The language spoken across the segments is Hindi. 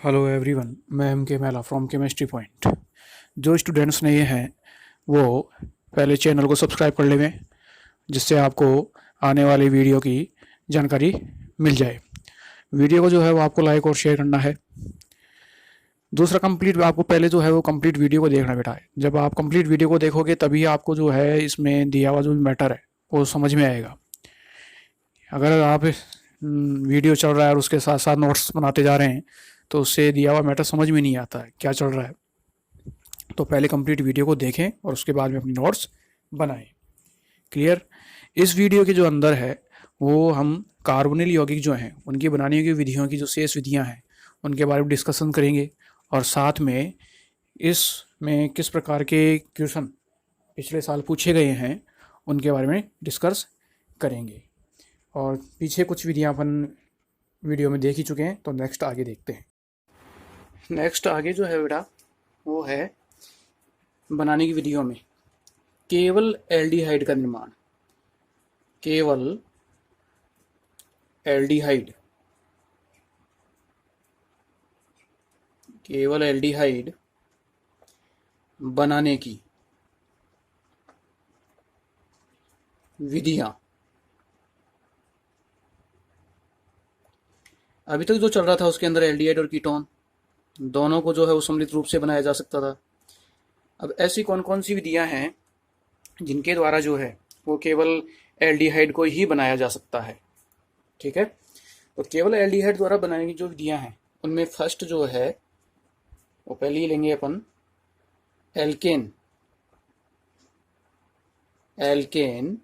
हेलो एवरीवन, मैं एम के मेला फ्रॉम केमिस्ट्री पॉइंट। जो स्टूडेंट्स नए हैं वो पहले चैनल को सब्सक्राइब कर लें, जिससे आपको आने वाली वीडियो की जानकारी मिल जाए। वीडियो को जो है वो आपको लाइक और शेयर करना है। दूसरा, कंप्लीट आपको पहले जो है वो कंप्लीट वीडियो को देखना बेटा है। जब आप कंप्लीट वीडियो को देखोगे तभी आपको जो है इसमें दिया हुआ जो मैटर है वो समझ में आएगा। अगर आप वीडियो चल रहा है और उसके साथ साथ नोट्स बनाते जा रहे हैं तो उससे दिया हुआ मैटर समझ में नहीं आता है क्या चल रहा है। तो पहले कंप्लीट वीडियो को देखें और उसके बाद में अपनी नोट्स बनाएं। क्लियर। इस वीडियो के जो अंदर है वो हम कार्बोनिल यौगिक जो हैं उनकी बनाने की विधियों की जो शेष विधियां हैं उनके बारे में डिस्कशन करेंगे, और साथ में इसमें किस प्रकार के क्वेश्चन पिछले साल पूछे गए हैं उनके बारे में डिस्कस करेंगे। और पीछे कुछ विधियां अपन वीडियो में देख ही चुके हैं, तो नेक्स्ट आगे देखते हैं। नेक्स्ट आगे जो है बेटा वो है बनाने की विधियों में केवल एल्डिहाइड का निर्माण। केवल एल्डिहाइड केवल एल्डिहाइड बनाने की विधियां। अभी तक जो चल रहा था उसके अंदर एल्डिहाइड और कीटोन दोनों को जो है वो सम्मिलित रूप से बनाया जा सकता था। अब ऐसी कौन कौन सी विधियां हैं जिनके द्वारा जो है वो केवल एल्डिहाइड को ही बनाया जा सकता है। ठीक है, तो केवल एल्डिहाइड द्वारा बनाने की जो विधियां हैं उनमें फर्स्ट जो है वो पहले ही लेंगे अपन alkane. Alkane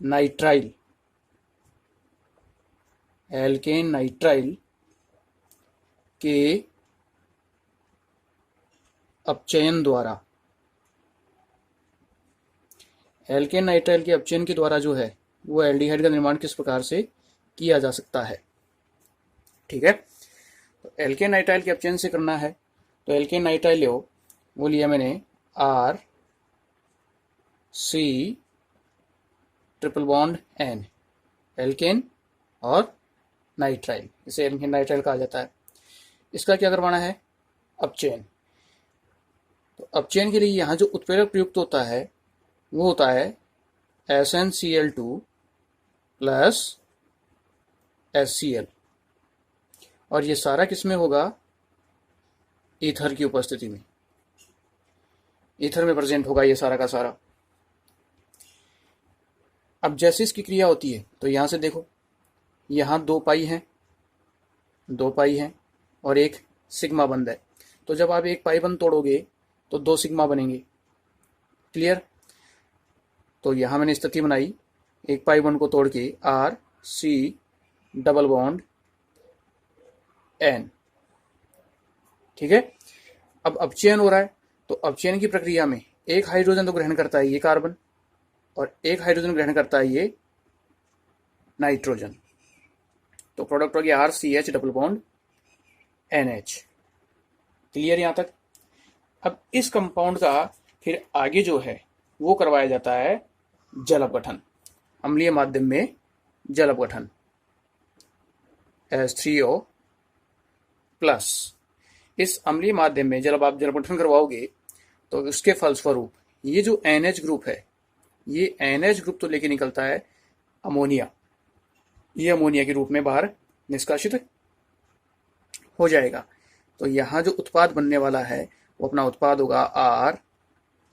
nitrile. Alkane nitrile के अपचयन द्वारा। एल्केन नाइट्राइल के अपचयन के द्वारा जो है वो एल्डिहाइड का निर्माण किस प्रकार से किया जा सकता है। ठीक है, तो एल्केन नाइट्राइल के अपचयन से करना है तो एल्केन नाइट्राइल लो, वो लिया मैंने R C triple bond N. Alkene और नाइट्राइल, इसे एल्केन नाइट्राइल कहा जाता है। इसका क्या करवाना है, अपचयन। तो अपचयन के लिए यहाँ जो उत्प्रेरक प्रयुक्त होता है वो होता है SnCl2 प्लस HCl, और ये सारा किसमें होगा, ईथर की उपस्थिति में। ईथर में प्रेजेंट होगा ये सारा का सारा। अब जैसे इसकी क्रिया होती है तो यहां से देखो, यहाँ 2 पाई हैं, 2 पाई हैं और एक सिग्मा बंद है। तो जब आप एक पाई बंद तोड़ोगे तो 2 सिग्मा बनेंगे। क्लियर। तो यहां मैंने स्थिति बनाई, एक पाई बंद को तोड़ के R C double bond N. ठीक है, अब अपचयन हो रहा है तो अपचयन की प्रक्रिया में एक हाइड्रोजन तो ग्रहण करता है ये कार्बन, और एक हाइड्रोजन ग्रहण करता है ये नाइट्रोजन। तो प्रोडक्ट हो गया R C H double bond N H. Clear यहां तक। अब इस कंपाउंड का फिर आगे जो है वो करवाया जाता है जल अपघटन, अम्लीय माध्यम में जल अपघटन H3O प्लस। इस अम्लीय माध्यम में जब आप जल अपघटन करवाओगे तो उसके फलस्वरूप ये जो NH ग्रुप है, ये NH ग्रुप तो लेके निकलता है अमोनिया। ये अमोनिया के रूप में बाहर निष्कासित हो जाएगा। तो यहाँ जो उत्पाद बनने वाला है वो अपना उत्पाद होगा R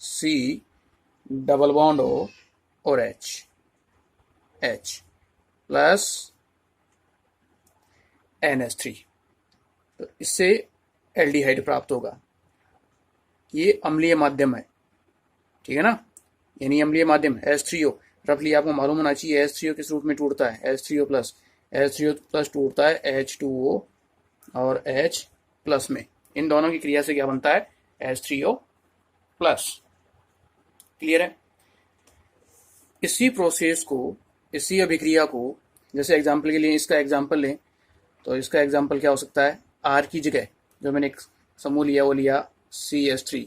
C double bond O और एच प्लस NH3। तो इससे एल्डिहाइड प्राप्त होगा। ये अम्लीय माध्यम है, ठीक है ना, यानी अम्लीय माध्यम H3O। रफली आपको मालूम होना चाहिए H3O किस रूप में टूटता है, H3O प्लस टूटता है H2O और H प्लस में। इन दोनों की क्रिया से क्या बनता है, H3O प्लस। क्लियर है। इसी प्रोसेस को, इसी अभिक्रिया को, जैसे एग्जाम्पल के लिए इसका एग्जाम्पल लें तो इसका एग्जाम्पल क्या हो सकता है, आर की जगह जो मैंने एक समूह लिया वो लिया CH3,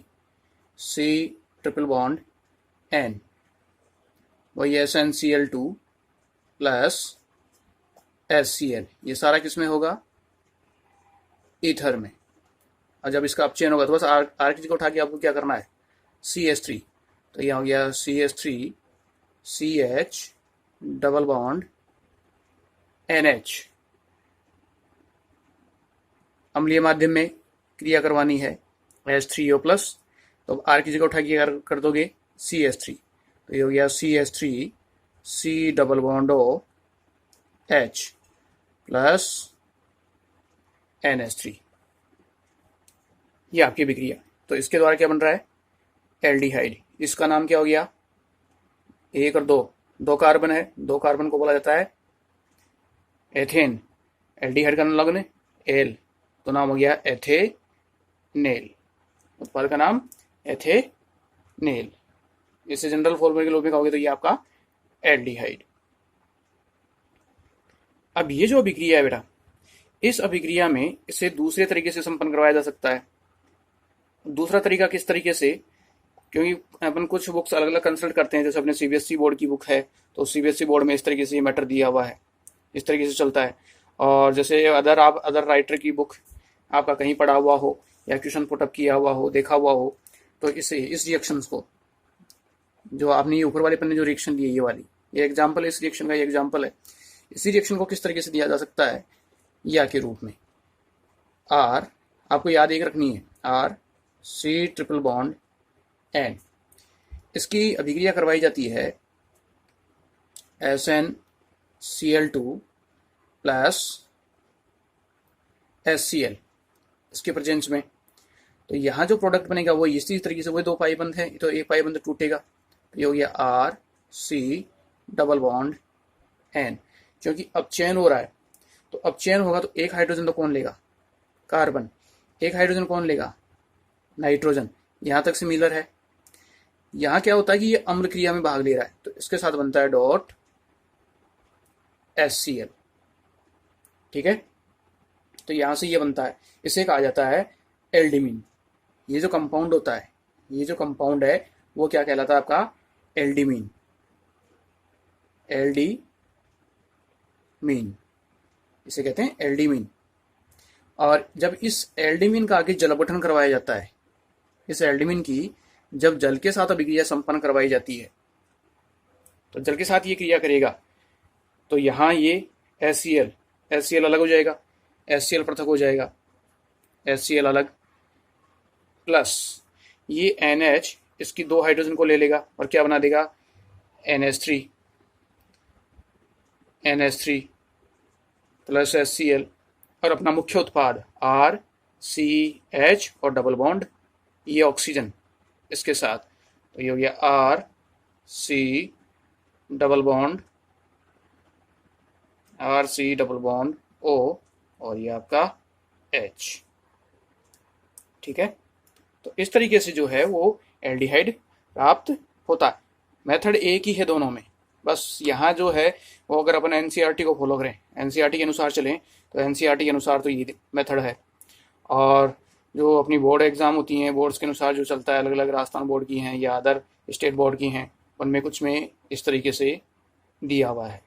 C triple bond N, वही SnCl2 प्लस HCl। ये सारा किसमें होगा, ईथर में। और जब इसका अपचयन होगा तो बस आर की जगह उठा के आपको क्या करना है, CH3। तो यहाँ हो गया CH3 CH double bond NH। अम्लीय माध्यम में क्रिया करवानी है H3O प्लस, तो आर की जगह उठा के कर दोगे CH3। तो ये हो गया CH3 C double bond O H plus NH3। ये आपकी विक्रिया। तो इसके द्वारा क्या बन रहा है, एल्डिहाइड। इसका नाम क्या हो गया, 1 और 2, 2 कार्बन है, 2 कार्बन को बोला जाता है एथेन। एल्डिहाइड का नाम लगने एल, तो नाम हो गया एथेनेल। उत्पाद का नाम एथेनेल। इसे जनरल फॉर्मूले के रूप में कहोगे तो ये आपका एल्डिहाइड। अब ये जो अभिक्रिया है बेटा, इस अभिक्रिया में इसे दूसरे तरीके से संपन्न करवाया जा सकता है। दूसरा तरीका किस तरीके से, क्योंकि अपन कुछ बुक्स अलग अलग कंसल्ट करते हैं, जैसे अपने CBSE बोर्ड की बुक है, तो CBSE बोर्ड में इस तरीके से ये मैटर दिया हुआ है, इस तरीके से चलता है। और जैसे अदर राइटर की बुक आपका कहीं पढ़ा हुआ हो या क्वेश्चन पुटअप किया हुआ हो, देखा हुआ हो, तो इस रिएक्शंस को, जो आपने ये ऊपर वाले पन्ने जो रिएक्शन दी है, ये एग्जाम्पल है, इस रिएक्शन का ये एग्जाम्पल है। इसी रिएक्शन को किस तरीके से दिया जा सकता है, या के रूप में R, आपको याद एक रखनी है, R C triple bond N। इसकी अभिक्रिया करवाई जाती है SnCl2 प्लस HCl इसके प्रेजेंस में। तो यहाँ जो प्रोडक्ट बनेगा वो इसी तरीके से, वो 2 पाई बंद है, तो एक पाई बंद टूटेगा, तो ये हो गया R C double bond N। क्योंकि अपचयन हो रहा है, तो अपचयन होगा तो एक हाइड्रोजन तो कौन लेगा, कार्बन। एक हाइड्रोजन कौन लेगा, नाइट्रोजन। यहाँ तक सिमिलर है। यहाँ क्या होता है कि ये अम्ल क्रिया में भाग ले रहा है, तो इसके साथ बनता है डॉट HCl। ठीक है, तो यहाँ से ये बनता है, इसे कहा जाता है एल्डिमीन। ये जो कंपाउंड होता है, ये जो कंपाउंड है वो क्या कहलाता है आपका, एल्डिमीन। एल्डिमीन, इसे कहते हैं एल्डिमीन। और जब इस एल्डिमीन का आगे जलपठन करवाया जाता है, इस एल्डिमीन की जब जल के साथ अभिक्रिया संपन्न करवाई जाती है, तो जल के साथ ये क्रिया करेगा, तो यहाँ ये HCl अलग हो जाएगा, HCl पृथक हो जाएगा, HCl अलग, प्लस ये NH इसकी 2 हाइड्रोजन को ले लेगा और क्या बना देगा, NH3 प्लस HCl, और अपना मुख्य उत्पाद RCH और डबल बॉन्ड, ये ऑक्सीजन इसके साथ, तो ये हो गया RC डबल बॉन्ड O, और ये आपका H। ठीक है, तो इस तरीके से जो है वो एल्डिहाइड प्राप्त होता है। मेथड एक ही है दोनों में, बस यहाँ जो है वो अगर अपन NCERT को फॉलो करें, NCERT के अनुसार चलें, तो NCERT के अनुसार तो ये मेथड है। और जो अपनी बोर्ड एग्ज़ाम होती हैं, बोर्ड्स के अनुसार जो चलता है, अलग अलग राजस्थान बोर्ड की हैं या अदर स्टेट बोर्ड की हैं, उनमें कुछ में इस तरीके से दिया हुआ है।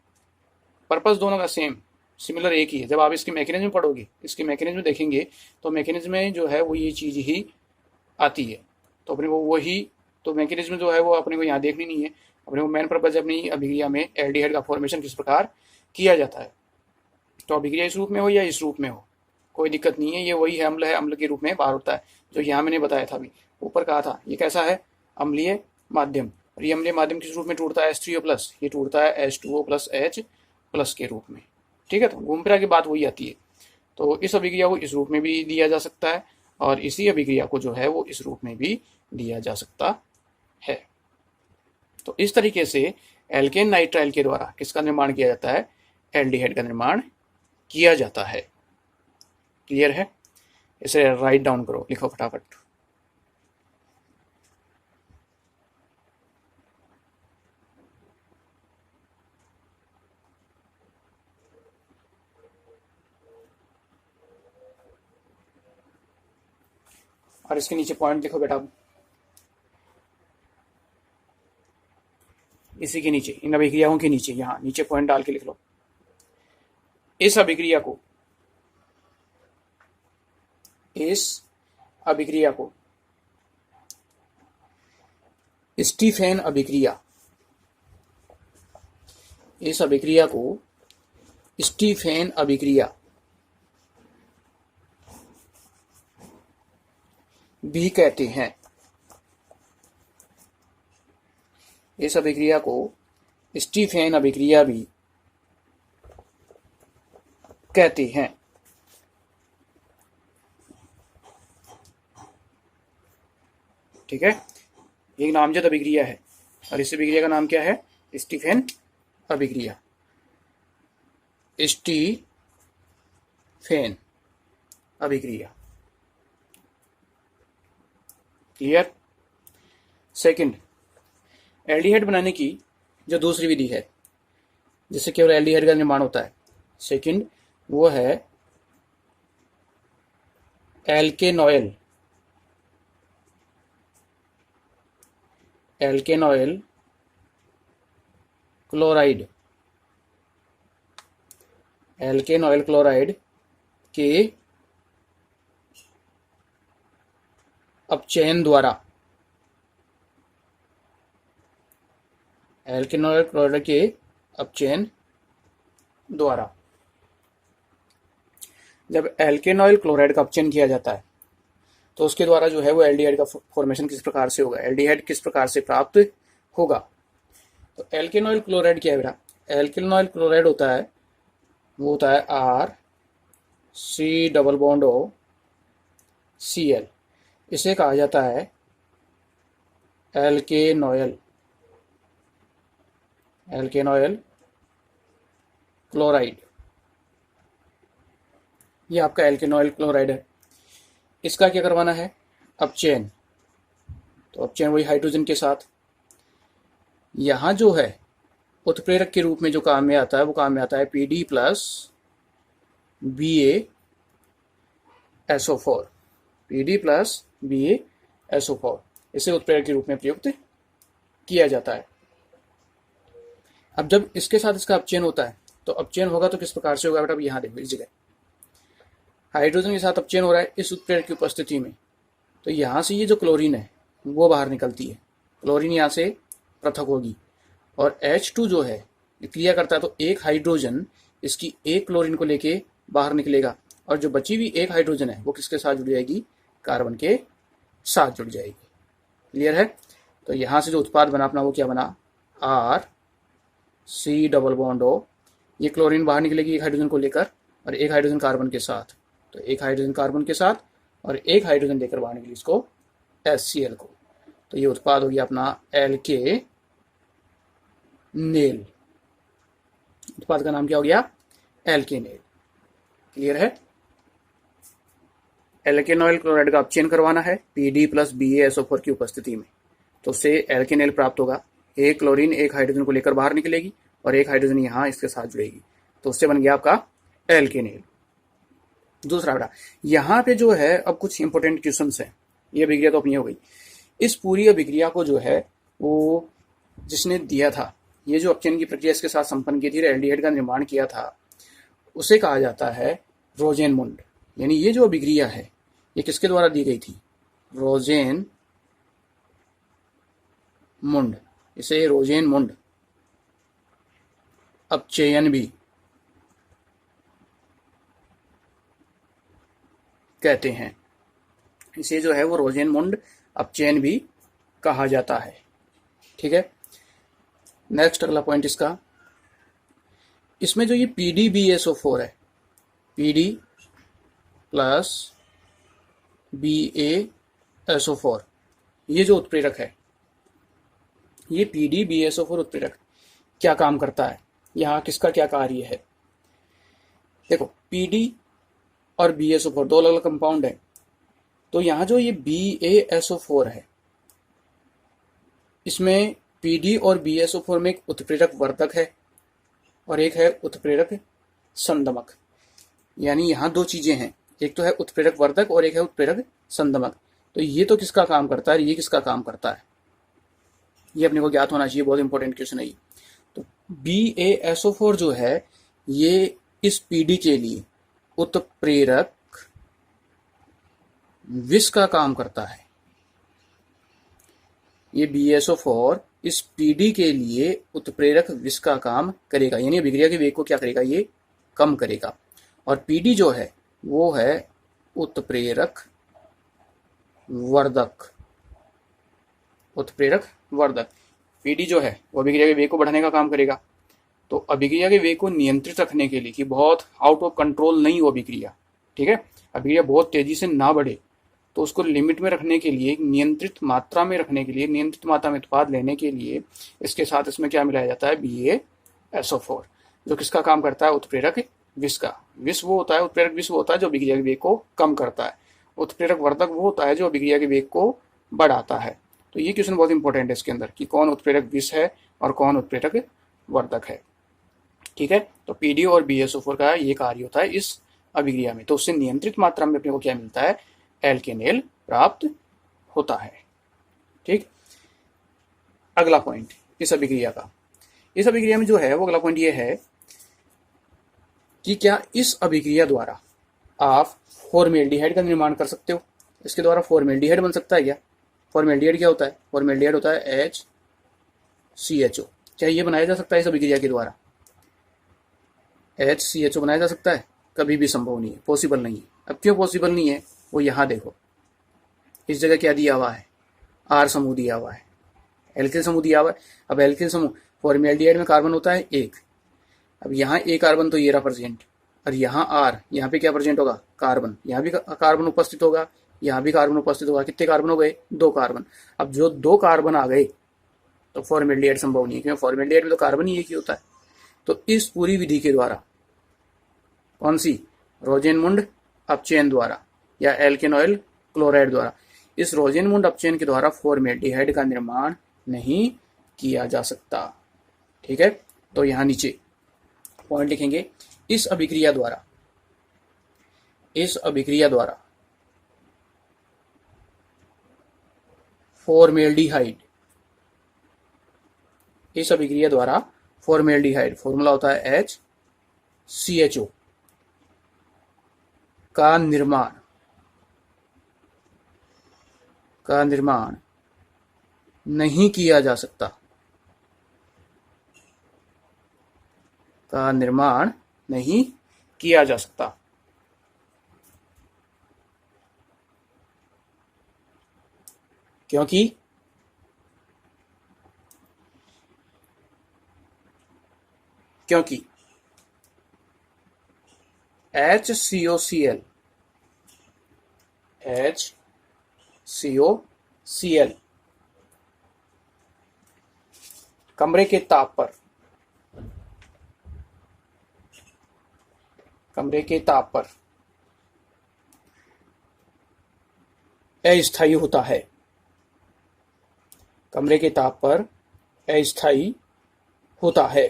पर्पस दोनों का सिमिलर एक ही है। जब आप इसकी मैकेनिज्म पढ़ोगे, इसकी मैकेनिज्म देखेंगे, तो मैकेनिज्म में जो है वो ये चीज़ ही आती है। तो अपने को वही, तो मैकेनिज्म जो है वो अपने को यहाँ देखनी नहीं है, अपने को मेन पर्पज अपनी अभिक्रिया में एल्डिहाइड का फॉर्मेशन किस प्रकार किया जाता है। तो अभिक्रिया इस रूप में हो या इस रूप में हो, कोई दिक्कत नहीं है, ये वही है, अम्ल के रूप में बाहर होता है, जो यहाँ मैंने बताया था, अभी ऊपर कहा था। ये कैसा है, अम्लीय माध्यम, और ये अम्लीय माध्यम किस रूप में टूटता है, H3O प्लस, ये टूटता है H2O प्लस H प्लस के रूप में। ठीक है, तो घूम फिरा के बात वही आती है। तो इस अभिक्रिया को इस रूप में भी दिया जा सकता है, और इसी अभिक्रिया को जो है वो इस रूप में भी दिया जा सकता है। तो इस तरीके से एल्केन नाइट्राइल के द्वारा किसका निर्माण किया जाता है, एल्डिहाइड का निर्माण किया जाता है। क्लियर है, इसे राइट डाउन करो, लिखो फटाफट। और इसके नीचे पॉइंट लिखो बेटा, इसी के नीचे, इन अभिक्रियाओं के नीचे, यहाँ नीचे पॉइंट डाल के लिख लो। इस अभिक्रिया को इस अभिक्रिया को स्टीफेन अभिक्रिया, इस अभिक्रिया को स्टीफेन अभिक्रिया भी कहते हैं। इस अभिक्रिया को स्टीफेन अभिक्रिया भी कहते हैं। ठीक है, एक नामजद अभिक्रिया है और इस अभिक्रिया का नाम क्या है? स्टीफेन अभिक्रिया। स्टीफेन अभिक्रिया। क्लियर? सेकंड, एल्डिहाइड बनाने की जो दूसरी विधि है जिससे केवल एल्डिहाइड का निर्माण होता है, सेकंड वो है एल्केनॉयल। एल्केनॉयल क्लोराइड। एल्केनॉयल क्लोराइड के अपचयन द्वारा, एल्केनॉयल क्लोराइड के अपचयन द्वारा। जब एल्केनॉयल क्लोराइड का अपचयन किया जाता है तो उसके द्वारा जो है वो एल्डिहाइड का फॉर्मेशन किस प्रकार से होगा, एल्डिहाइड किस प्रकार से प्राप्त होगा। तो एल्केनॉयल क्लोराइड क्या है बेटा? एल्केनॉयल क्लोराइड होता है, वो होता है RC+Cl। इसे कहा जाता है एल्केनॉयल, एल्केनॉयल क्लोराइड। ये आपका एल्केनॉयल क्लोराइड है। इसका क्या करवाना है? अपचयन। तो अपचयन वही हाइड्रोजन के साथ। यहां जो है उत्प्रेरक के रूप में जो काम में आता है वो काम में आता है PD+BaSO4। PD+BaSO4 इसे उत्प्रेरक के रूप में प्रयुक्त किया जाता है। अब जब इसके साथ इसका अपचयन होता है तो अपचयन होगा तो किस प्रकार से होगा बेटा? यहाँ देखो इस जगह हाइड्रोजन के साथ अपचयन हो रहा है इस उत्प्रेरक की उपस्थिति में, तो यहाँ से ये जो क्लोरीन है वो बाहर निकलती है। क्लोरीन यहाँ से पृथक होगी और H2 जो है क्रिया करता है तो एक हाइड्रोजन इसकी एक क्लोरीन को लेके बाहर निकलेगा और जो बची हुई एक हाइड्रोजन है वो किसके साथ जुड़ जाएगी? कार्बन के साथ जुड़ जाएगी। क्लियर है? तो यहाँ से जो उत्पाद बना अपना वो क्या बना? RC+O। ये क्लोरीन बाहर निकलेगी एक हाइड्रोजन को लेकर और एक हाइड्रोजन कार्बन के साथ, तो एक हाइड्रोजन कार्बन के साथ और एक हाइड्रोजन लेकर बाहर निकली इसको HCl को, तो ये उत्पाद हो गया अपना एल्केनेल। उत्पाद का नाम क्या हो गया? एल्केनेल। क्लियर है? एल्केनॉयल क्लोराइड का अपचयन करवाना है PD+BaSO4 की उपस्थिति में, तो उससे एल्केनेल प्राप्त होगा। एक क्लोरीन एक हाइड्रोजन को लेकर बाहर निकलेगी और एक हाइड्रोजन यहाँ इसके साथ जुड़ेगी, तो उससे बन गया आपका एल्केनेल। दूसरा बेटा यहाँ पे जो है अब कुछ इंपॉर्टेंट क्वेश्चंस हैं। ये अभिक्रिया तो अपनी हो गई। इस पूरी अभिक्रिया को जो है वो जिसने दिया था, ये जो अपचयन की प्रक्रिया इसके साथ संपन्न की थी, एल्डिहाइड का निर्माण किया था, उसे कहा जाता है रोजेनमुंड। यानी ये जो अभिक्रिया है ये किसके द्वारा दी गई थी? रोजेनमुंड। इसे रोजेनमुंड अपचयन भी कहते हैं। इसे जो है वो रोजेनमुंड अपचयन भी कहा जाता है। ठीक है, नेक्स्ट अगला पॉइंट इसका, इसमें जो ये PD+BaSO4 है, PD+BaSO4 ये जो उत्प्रेरक है, ये PD+BaSO4 उत्प्रेरक क्या काम करता है? यहाँ किसका क्या कार्य है? देखो PD और BaSO4 दो अलग अलग कंपाउंड है, तो यहाँ जो ये BaSO4 है इसमें PD और BaSO4 में एक उत्प्रेरक वर्धक है और एक है उत्प्रेरक संदमक। यानी यहाँ दो चीजें हैं, एक तो है उत्प्रेरक वर्धक और एक है उत्प्रेरक संदमक। तो ये तो किसका काम करता है, ये किसका काम करता है, ये अपने को ज्ञात होना चाहिए। बहुत इंपॉर्टेंट क्वेश्चन है ये। तो BaSO4 जो है ये इस PD के लिए उत्प्रेरक विष का काम करता है। ये BSO4 इस PD के लिए उत्प्रेरक विष का काम करेगा, यानी अभिक्रिया के वेग को क्या करेगा, ये कम करेगा। और PD जो है वो है उत्प्रेरक वर्धक। उत्प्रेरक वर्धक PD जो है वो अभिक्रिया के वेग को बढ़ाने का काम करेगा। तो अभिक्रिया के वेग को नियंत्रित रखने के लिए कि बहुत आउट ऑफ कंट्रोल नहीं हो अभिक्रिया, ठीक है, अभिक्रिया बहुत तेजी से ना बढ़े, तो उसको लिमिट में रखने के लिए, नियंत्रित मात्रा में रखने के लिए, नियंत्रित मात्रा में उत्पाद लेने के लिए इसके साथ इसमें क्या मिलाया जाता है, BaSO4, जो किसका काम करता है, उत्प्रेरक विष का। विष वो होता है, उत्प्रेरक विष वो होता है जो अभिक्रिया के वेग को कम करता है। उत्प्रेरक वर्धक वो होता है जो अभिक्रिया के वेग को बढ़ाता है। तो ये क्वेश्चन बहुत इंपॉर्टेंट है इसके अंदर कि कौन उत्प्रेरक विष है और कौन उत्प्रेरक वर्धक है, ठीक है। तो PD और BSO4 का ये कार्य होता है इस अभिक्रिया में। तो उससे नियंत्रित मात्रा में अपने को क्या मिलता है, एल्केनेल प्राप्त होता है, ठीक। अगला पॉइंट इस अभिक्रिया का, इस अभिक्रिया में जो है वो अगला पॉइंट ये है कि क्या इस अभिक्रिया द्वारा आप फॉर्मेल्डिहाइड का निर्माण कर सकते हो। इसके द्वारा फॉर्मेल्डिहाइड बन सकता है क्या। फॉर्मेल्डिहाइड क्या होता है, फॉर्मेल्डिहाइड होता है HCHO। क्या ये बनाया जा सकता है इस अभिक्रिया के द्वारा, HCHO बनाया जा सकता है, कभी भी संभव नहीं है, पॉसिबल नहीं है। अब क्यों पॉसिबल नहीं है, वो यहाँ देखो, इस जगह क्या दिया हुआ है, R समूह दिया हुआ है, एल्किल समूह दिया हुआ है। अब एल्किल समूह, फॉर्मेल्डिहाइड में कार्बन होता है 1, अब यहाँ एक कार्बन तो ये रहा प्रेजेंट, और यहाँ R, यहाँ पे क्या प्रेजेंट होगा, कार्बन, यहाँ भी कार्बन उपस्थित होगा, यहाँ भी कार्बन उपस्थित होगा। कितने कार्बन हो गए, 2 कार्बन। अब जो 2 कार्बन आ गए तो फॉर्मेल्डिहाइड संभव नहीं है, क्योंकि फॉर्मेल्डिहाइड में तो कार्बन ही एक ही होता है। तो इस पूरी विधि के द्वारा, कौन सी, रोजेनमुंड अपचयन द्वारा या एल्केनॉइल क्लोराइड द्वारा, इस रोजेनमुंड अपचयन के द्वारा फॉर्मेल्डिहाइड का निर्माण नहीं किया जा सकता, ठीक है। तो यहां नीचे पॉइंट लिखेंगे, इस अभिक्रिया द्वारा, इस अभिक्रिया द्वारा फॉर्मेल्डिहाइड, इस अभिक्रिया द्वारा फॉर्मेल्डिहाइड, फॉर्मूला होता है HCHO का निर्माण नहीं किया जा सकता, का निर्माण नहीं किया जा सकता। क्योंकि HCOCl कमरे के ताप पर अस्थायी होता है, कमरे के ताप पर अस्थायी होता है,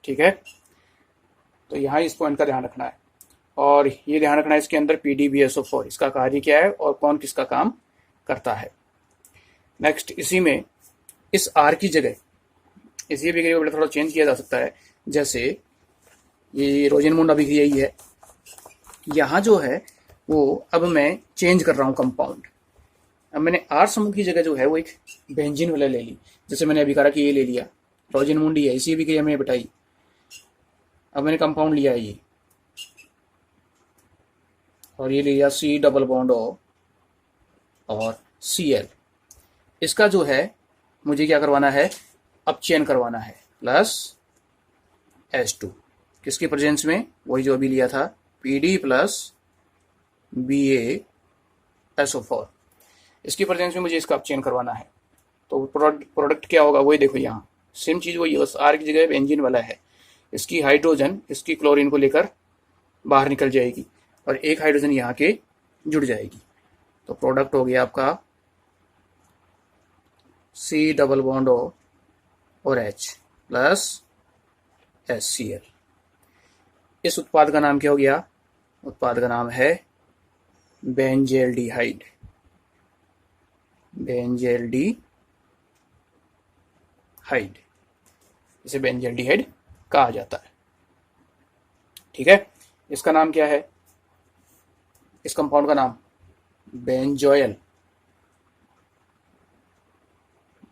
ठीक है। तो यहाँ इस पॉइंट का ध्यान रखना है, और ये ध्यान रखना है इसके अंदर PDBSO4 इसका कार्य क्या है और कौन किसका काम करता है। नेक्स्ट, इसी में इस R की जगह इसी अभिक्रिया को थोड़ा चेंज किया जा सकता है। जैसे ये रोजेनमुंड अभिक्रिया ही है, यहाँ जो है वो अब मैं चेंज कर रहा हूँ कंपाउंड। अब मैंने R समूह की जगह जो है वो एक बेंजीन वाला ले ली, जैसे मैंने अभी कहा कि ये ले लिया, रोजेनमुंड ही है, इसी अभिक्रिया में बताई। अब मैंने कंपाउंड लिया है ये, और ये लिया C डबल बॉन्ड O और Cl। इसका जो है मुझे क्या करवाना है, अपचयन करवाना है, प्लस H2 किसके प्रेजेंस में, वही जो अभी लिया था, PD प्लस BaSO4, इसकी प्रेजेंस में मुझे इसका अपचयन करवाना है। तो प्रोडक्ट क्या होगा, वही देखो यहाँ सेम चीज़ वही है, बस R की जगह बेंजीन वाला है। इसकी हाइड्रोजन इसकी क्लोरीन को लेकर बाहर निकल जाएगी और एक हाइड्रोजन यहाँ के जुड़ जाएगी। तो प्रोडक्ट हो गया आपका C डबल बॉन्ड O और H प्लस HCl। इस उत्पाद का नाम क्या हो गया, उत्पाद का नाम है बेंजेल्डिहाइड, बेंजेल्डिहाइड, इसे बेंजेल्डिहाइड कहा जाता है। ठीक है। इसका नाम क्या है, इस कंपाउंड का नाम बेंजोइल,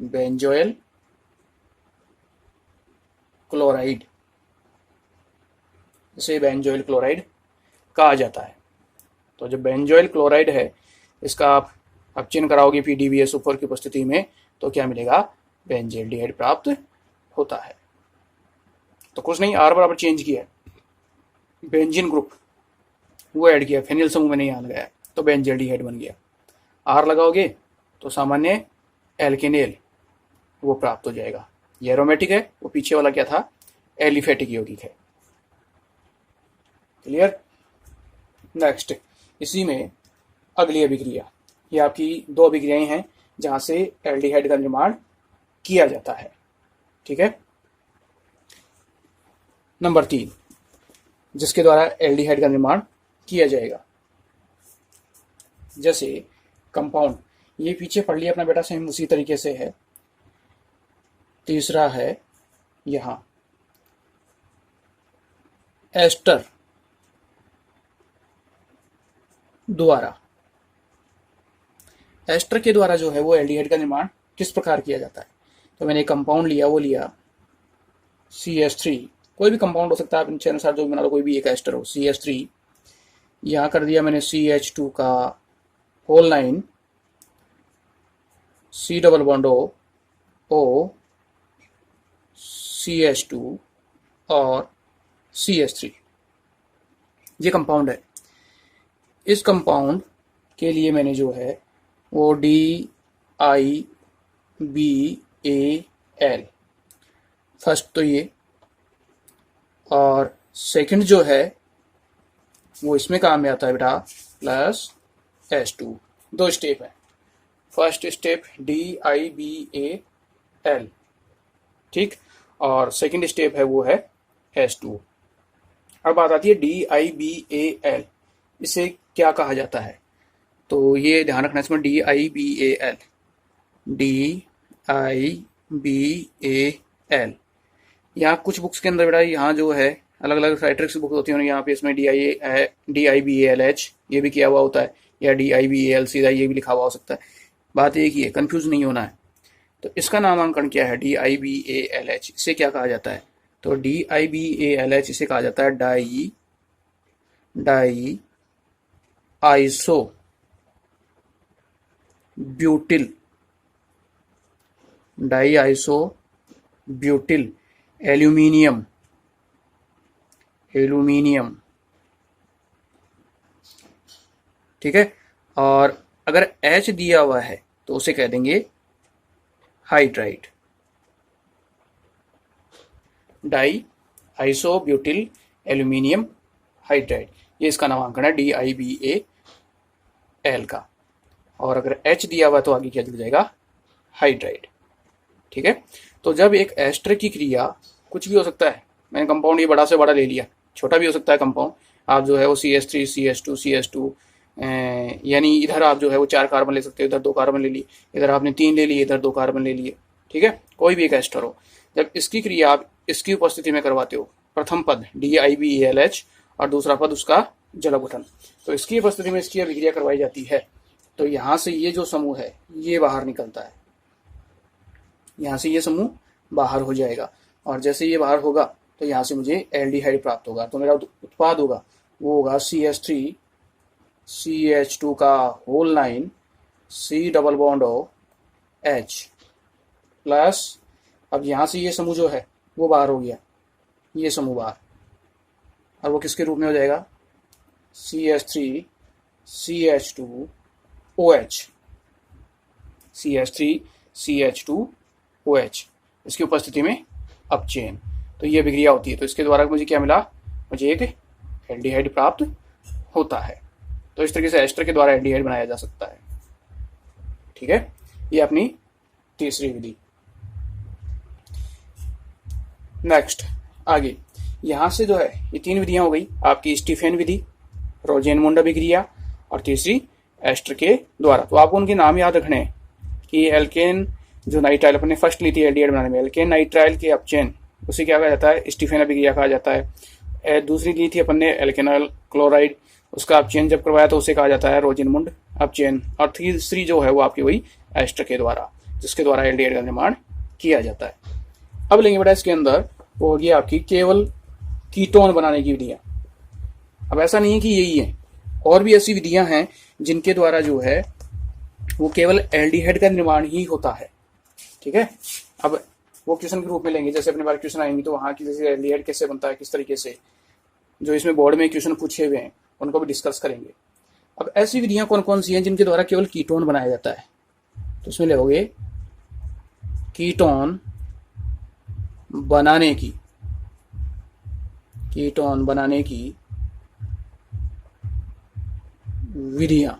बेंजोइल क्लोराइड, इसे बेंजोइल क्लोराइड कहा जाता है। तो जो बेंजोइल क्लोराइड है, इसका आप अपचयन कराओगे PDBA-SO4 की उपस्थिति में, तो क्या मिलेगा, बेंजील्डिहाइड प्राप्त होता है। तो कुछ नहीं, R बराबर चेंज किया, बेंजीन ग्रुप वो ऐड किया, फेनिल समूह में नहीं आ लगाया, तो बेंजील्डिहाइड बन गया। R लगाओगे तो सामान्य एल्केनेल वो प्राप्त हो जाएगा। ये एरोमेटिक है, वो पीछे वाला क्या था, एलिफेटिक यौगिक है। क्लियर। नेक्स्ट, इसी में अगली अभिक्रिया, ये आपकी 2 अभिक्रियाएं हैं जहां से एल्डिहाइड का निर्माण किया जाता है। ठीक है। नंबर 3, जिसके द्वारा एल्डिहाइड का निर्माण किया जाएगा, जैसे कंपाउंड, ये पीछे पढ़ लिया अपना बेटा, सेम उसी तरीके से है। तीसरा है यहां एस्टर द्वारा, एस्टर के द्वारा जो है वो एल्डिहाइड का निर्माण किस प्रकार किया जाता है। तो मैंने एक कंपाउंड लिया, वो लिया CH3, कोई भी कंपाउंड हो सकता है, आप इनके अनुसार जो भी बना लो, कोई भी एक एस्टर हो, CH3, यहाँ कर दिया मैंने CH2 का whole line, C double bond O CH2 और CH3, ये कंपाउंड है। इस कंपाउंड के लिए मैंने जो है वो DIBAL, फर्स्ट तो ये, और सेकंड जो है वो इसमें काम में आता है बेटा, प्लस H2। 2 स्टेप है, फर्स्ट स्टेप DIBAL, ठीक, और सेकंड स्टेप है वो है H2। अब बात आती है DIBAL, इसे क्या कहा जाता है, तो ये ध्यान रखना इसमें, DIBAL, यहाँ कुछ बुक्स के अंदर बेटा, यहाँ जो है अलग अलग साइट्रिक्स बुक होती है, यहाँ पे इसमें DIBALH ये भी किया हुआ होता है, या DIBAL सीधा ये भी लिखा हुआ हो सकता है। बात एक ही है, कंफ्यूज नहीं होना है। तो इसका नामांकन क्या है, DIBALH, इसे क्या कहा जाता है, तो DIBALH इसे कहा जाता है diisobutyl, diisobutyl aluminium, ठीक है। और अगर H दिया हुआ है तो उसे कह देंगे hydride, diisobutyl aluminium hydride, ये इसका नामांकन है DIBAL का। और अगर H दिया हुआ तो आगे क्या जुड़ जाएगा, हाइड्राइड, ठीक है। तो जब एक एस्टर की क्रिया, कुछ भी हो सकता है, मैंने कंपाउंड ये बड़ा से बड़ा ले लिया, छोटा भी हो सकता है कंपाउंड, आप जो है वो CH3 CH2 यानी इधर आप जो है वो 4 कार्बन ले सकते हो, इधर 2 कार्बन ले लिए, इधर आपने 3 ले लिए, इधर 2 कार्बन ले लिए, ठीक है। कोई भी एक एस्टर हो, जब इसकी क्रिया आप इसकी उपस्थिति में करवाते हो, प्रथम पद DIBALH और दूसरा पद उसका जलावतन, तो इसकी उपस्थिति में इसकी अभिक्रिया करवाई जाती है, तो यहाँ से ये जो समूह है ये बाहर निकलता है, यहाँ से ये समूह बाहर हो जाएगा, और जैसे ये बाहर होगा तो यहाँ से मुझे एल्डिहाइड प्राप्त होगा। तो मेरा उत्पाद होगा वो होगा CH3 CH2 का whole line, C double bond H plus, अब यहाँ से ये समूह जो है वो बाहर हो गया, ये समूह बाहर, और वो किसके रूप में हो जाएगा, CH3 CH2 OH, CH3 CH2 OH, इसकी उपस्थिति में अपचयन, तो ये अभिक्रिया होती है। तो इसके द्वारा मुझे क्या मिला, मुझे एक एल्डिहाइड प्राप्त होता है। तो इस तरीके से एस्टर के द्वारा एल्डिहाइड बनाया जा सकता है, ठीक है। ये अपनी तीसरी विधि। नेक्स्ट आगे, यहां से जो है ये 3 विधियां हो गई आपकी, स्टीफेन विधि, रोजेनमुंड अभिक्रिया, और तीसरी एस्टर के द्वारा। तो आपको उनके नाम याद रखने हैं कि एल्केन जो नाइट्राइल अपने फर्स्ट ली थी एल्डिहाइड बनाने में, एल्केन नाइट्राइल के अपचयन, उसे क्या कहा जाता है, स्टीफेन अभिक्रिया कहा जाता है। दूसरी ली थी अपन ने एल्केनॉल क्लोराइड, उसका आप चेन जब करवाया तो उसे कहा जाता है रोजिनमुंड अब चेन। और तीसरी जो है वो आपकी वही एस्टर के द्वारा, जिसके द्वारा एल्डिहाइड का निर्माण किया जाता है। अब लेंगे बेटा इसके अंदर वो होगी आपकी केवल कीटोन बनाने की विधियां। अब ऐसा नहीं है कि यही है, और भी ऐसी विधियां हैं जिनके द्वारा जो है वो केवल एल्डिहाइड का निर्माण ही होता है। ठीक है, अब वो क्वेश्चन के रूप में लेंगे, जैसे अपने बार क्वेश्चन आएंगे तो वहां की जैसे एल्डिहाइड कैसे बनता है, किस तरीके से, जो इसमें बोर्ड में क्वेश्चन पूछे हुए हैं उनको भी डिस्कस करेंगे। अब ऐसी विधियां कौन कौन सी हैं जिनके द्वारा केवल कीटोन बनाया जाता है, तो उसमें लोगे कीटोन बनाने की, कीटोन बनाने की विधियां।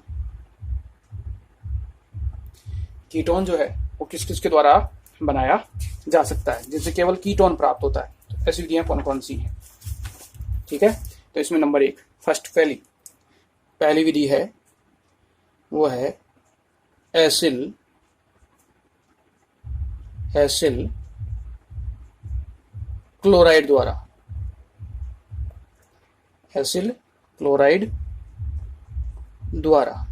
कीटोन जो है वो किस किस के द्वारा बनाया जा सकता है जिनसे केवल कीटोन प्राप्त होता है, तो ऐसी विधियां कौन कौन सी हैं। ठीक है, तो इसमें नंबर 1 फर्स्ट पहली विधि है वो है एसिल क्लोराइड द्वारा, एसिल क्लोराइड द्वारा।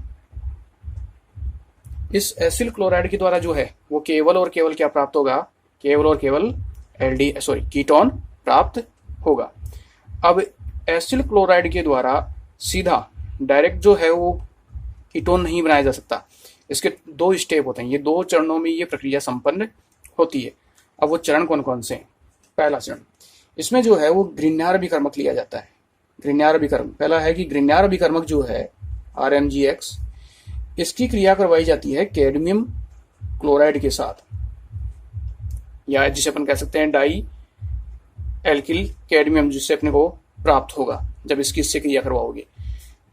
इस एसिल क्लोराइड के द्वारा जो है वो केवल और केवल क्या प्राप्त होगा, केवल और केवल कीटोन प्राप्त होगा। अब एसिल क्लोराइड के द्वारा सीधा डायरेक्ट जो है वो कीटोन नहीं बनाया जा सकता, इसके 2 स्टेप होते हैं, ये 2 चरणों में ये प्रक्रिया संपन्न होती है। अब वो चरण कौन कौन से हैं। पहला चरण इसमें जो है वो ग्रिग्नार अभिकर्मक लिया जाता है। ग्रिग्नार अभिकर्मक पहला है कि ग्रिग्नार अभिकर्मक जो है RMGX, इसकी क्रिया करवाई जाती है कैडमियम क्लोराइड के साथ, या जिसे अपन कह सकते हैं डाई एल्किल कैडमियम, जिससे अपने को प्राप्त होगा जब इससे क्रिया करवाओगे।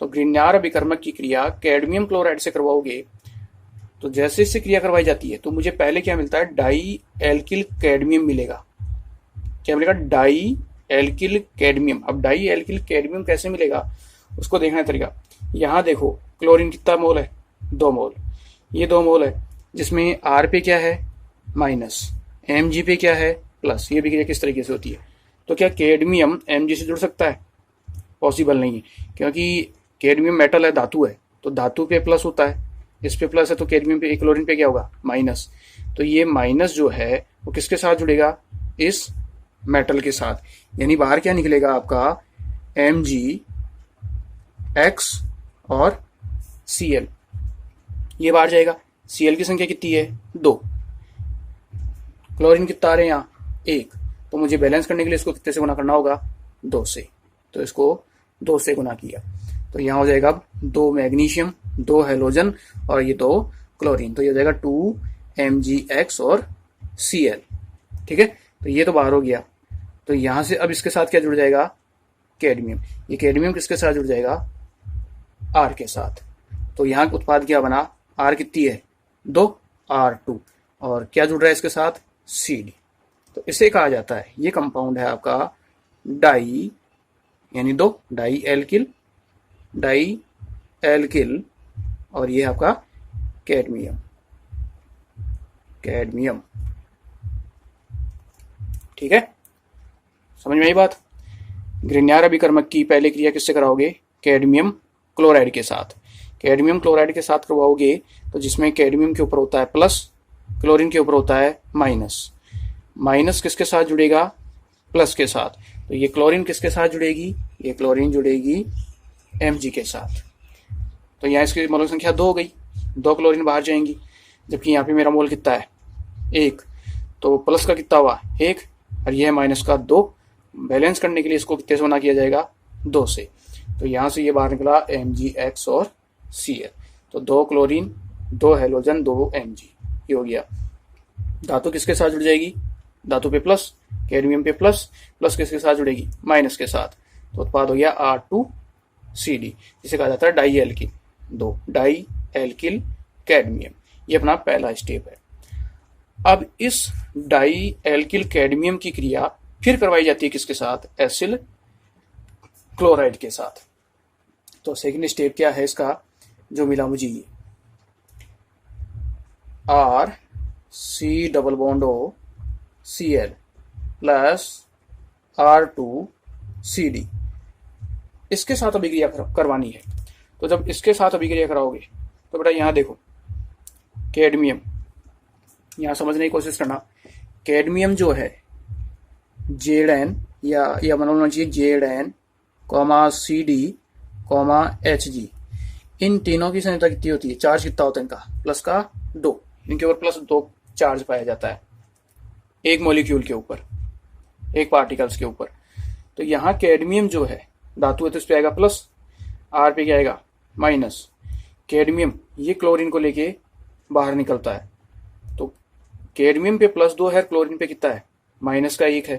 तो ग्रिग्नार अभिकर्मक की क्रिया कैडमियम क्लोराइड से करवाओगे तो जैसे इससे क्रिया करवाई जाती है तो मुझे पहले क्या मिलता है, डाई एल्किल कैडमियम मिलेगा। क्या मिलेगा, डाई एल्किल कैडमियम। अब डाई एल्किल कैडमियम कैसे मिलेगा उसको देखना है तरीका। यहाँ देखो क्लोरीन कितना मोल है, 2 मोल, ये 2 मोल है, जिसमें R पे क्या है माइनस, Mg पे क्या है प्लस। ये भी क्रिया किस तरीके से होती है, तो क्या कैडमियम Mg से जुड़ सकता है, पॉसिबल नहीं है, क्योंकि कैडमियम मेटल है, धातु है, तो धातु पे प्लस होता है, इस पे प्लस है तो कैडमियम पे, क्लोरीन पे क्या होगा माइनस। तो ये माइनस जो है वो किसके साथ जुड़ेगा, इस मेटल के साथ, यानी बाहर क्या निकलेगा आपका MgX और Cl, ये बाहर जाएगा। Cl की संख्या कितनी है, 2, क्लोरीन कितना आ रहे हैं यहाँ 1, तो मुझे बैलेंस करने के लिए इसको कितने से गुना करना होगा, 2 से, तो इसको 2 से गुना किया तो यहाँ हो जाएगा अब 2 मैग्नीशियम, 2 हेलोजन और ये 2 क्लोरीन, तो ये हो जाएगा 2 MgX और Cl। ठीक है, तो ये तो बाहर हो गया। तो यहाँ से अब इसके साथ क्या जुड़ जाएगा, कैडमियम। ये कैडमियम किसके साथ जुड़ जाएगा, R के साथ। तो यहाँ उत्पाद क्या बना, R कितनी है 2, R2, और क्या जुड़ रहा है इसके साथ, CD। तो इसे कहा जाता है, ये कंपाउंड है आपका डाई, यानी 2 डाई एल्किल और ये आपका कैडमियम। ठीक है, समझ में आई बात। ग्रिग्नार अभिकर्मक की पहले क्रिया किससे कराओगे, कैडमियम क्लोराइड के साथ। कैडमियम क्लोराइड के साथ करवाओगे तो जिसमें कैडमियम के ऊपर होता है प्लस, क्लोरीन के ऊपर होता है माइनस। माइनस किसके साथ जुड़ेगा, प्लस के साथ। तो ये क्लोरीन किसके साथ जुड़ेगी, ये क्लोरीन जुड़ेगी Mg के साथ। तो यहाँ इसकी मोल संख्या 2 हो गई, 2 क्लोरीन बाहर जाएंगी, जबकि यहाँ पे मेरा मोल कितना है 1, तो प्लस का कितना हुआ 1 और यह माइनस का 2। बैलेंस करने के लिए इसको कितने से गुना किया जाएगा, 2 से। तो यहाँ से ये बाहर निकला MgX और Cl, तो 2 क्लोरीन 2 हेलोजन 2 Mg, ये हो गया। धातु किसके साथ जुड़ जाएगी, धातु पे प्लस, कैडमियम पे प्लस, प्लस किसके साथ जुड़ेगी, माइनस के साथ, तो उत्पाद हो गया R2CD, जिसे कहा जाता है dialkyl, 2 dialkyl cadmium. ये अपना पहला स्टेप है। अब इस डाई एल्किल कैडमियम की क्रिया फिर करवाई जाती है किसके साथ, एसिल क्लोराइड के साथ। तो सेकंड स्टेप क्या है इसका, जो मिला मुझे ये RC double bond O Cl plus R2 C D, इसके साथ अभिक्रिया करवानी है। तो जब इसके साथ अभिक्रिया कराओगे तो बेटा यहाँ देखो कैडमियम, यहाँ समझने की कोशिश करना, कैडमियम जो है जेड एन या मतलब होना चाहिए Z N comma C D comma H G, इन तीनों की संयोजकता कितनी होती है, चार्ज कितना होता है इनका, प्लस का 2, इनके ऊपर प्लस 2 चार्ज पाया जाता है एक मॉलिक्यूल के ऊपर, एक पार्टिकल्स के ऊपर। तो यहाँ कैडमियम जो है धातु है तो इस पे आएगा प्लस, आर पे क्या आएगा माइनस। कैडमियम ये क्लोरीन को लेके बाहर निकलता है, तो कैडमियम पे +2 है, क्लोरीन पे कितना है -1 है,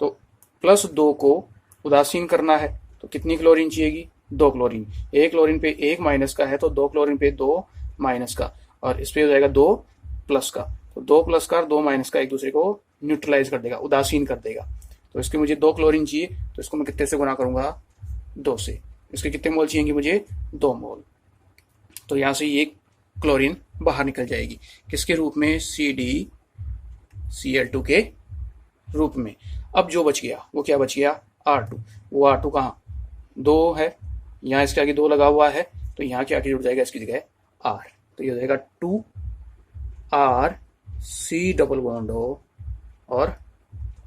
तो +2 को उदासीन करना है तो कितनी क्लोरीन चाहिएगी, 2 क्लोरीन। एक क्लोरीन पे 1 माइनस का है तो 2 क्लोरीन पे 2 माइनस का, और इस पे हो जाएगा 2 प्लस का, तो 2 प्लस का और 2 माइनस का एक दूसरे को न्यूट्रलाइज कर देगा, उदासीन कर देगा। तो इसके मुझे 2 क्लोरीन चाहिए तो इसको मैं कितने से गुना करूंगा, 2 से। इसके कितने मोल चाहिए मुझे, 2 मोल। तो यहां से ये क्लोरीन बाहर निकल जाएगी, किसके रूप में, CdCl2 के रूप में। अब जो बच गया वो क्या बच गया, R2। वो R2 कहाँ, 2 है, यहाँ इसके आगे 2 लगा हुआ है, तो यहाँ क्या आगे जुड़ जाएगा इसकी जगह R, तो ये हो जाएगा 2R C double bond O और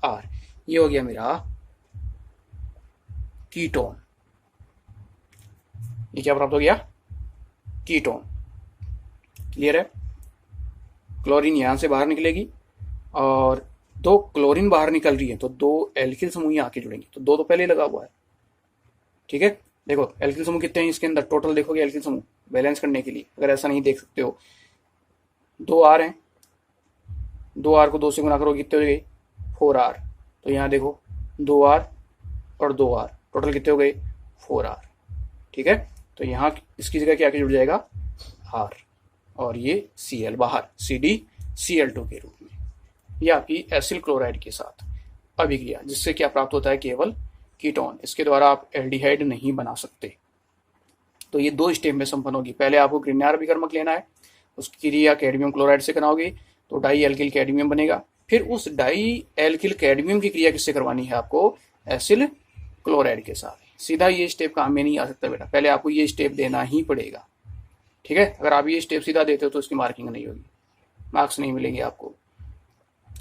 R। ये हो गया मेरा कीटोन। ये क्या प्राप्त हो गया, कीटोन। क्लियर है, क्लोरीन यहां से बाहर निकलेगी और 2 क्लोरीन बाहर निकल रही है तो 2 एल्किल समूह यहाँ आके जुड़ेंगे, तो 2 तो पहले लगा हुआ है। ठीक है, देखो एल्किल समूह कितने हैं इसके अंदर, टोटल देखोगे एल्किल समूह बैलेंस करने के लिए, अगर ऐसा नहीं देख सकते हो, 2 R हैं, 2 R को 2 से गुना करो कितने हो गए, 4R। तो यहाँ देखो 2 R और 2 R, टोटल कितने हो गए, 4R। ठीक है, तो यहाँ इसकी जगह क्या जुड़ जाएगा, R, और ये Cl बाहर, CdCl2 के रूप में। यह आपकी एसिल क्लोराइड के साथ अभिक्रिया, जिससे क्या प्राप्त होता है, केवल कीटोन। इसके द्वारा आप एल्डिहाइड नहीं बना सकते। तो ये 2 स्टेप में संपन्न होगी। पहले आपको ग्रिग्नार अभिकर्मक लेना है, उसकी क्रिया कैडमियम क्लोराइड से कराओगे तो डाई एल्किल कैडमियम बनेगा। फिर उस डाई एल्किल कैडमियम की क्रिया किससे करवानी है आपको, एसिल क्लोराइड के साथ। सीधा ये स्टेप काम में नहीं आ सकता बेटा, पहले आपको ये स्टेप देना ही पड़ेगा। ठीक है, अगर आप ये स्टेप सीधा देते हो तो उसकी मार्किंग नहीं होगी, मार्क्स नहीं मिलेंगे आपको।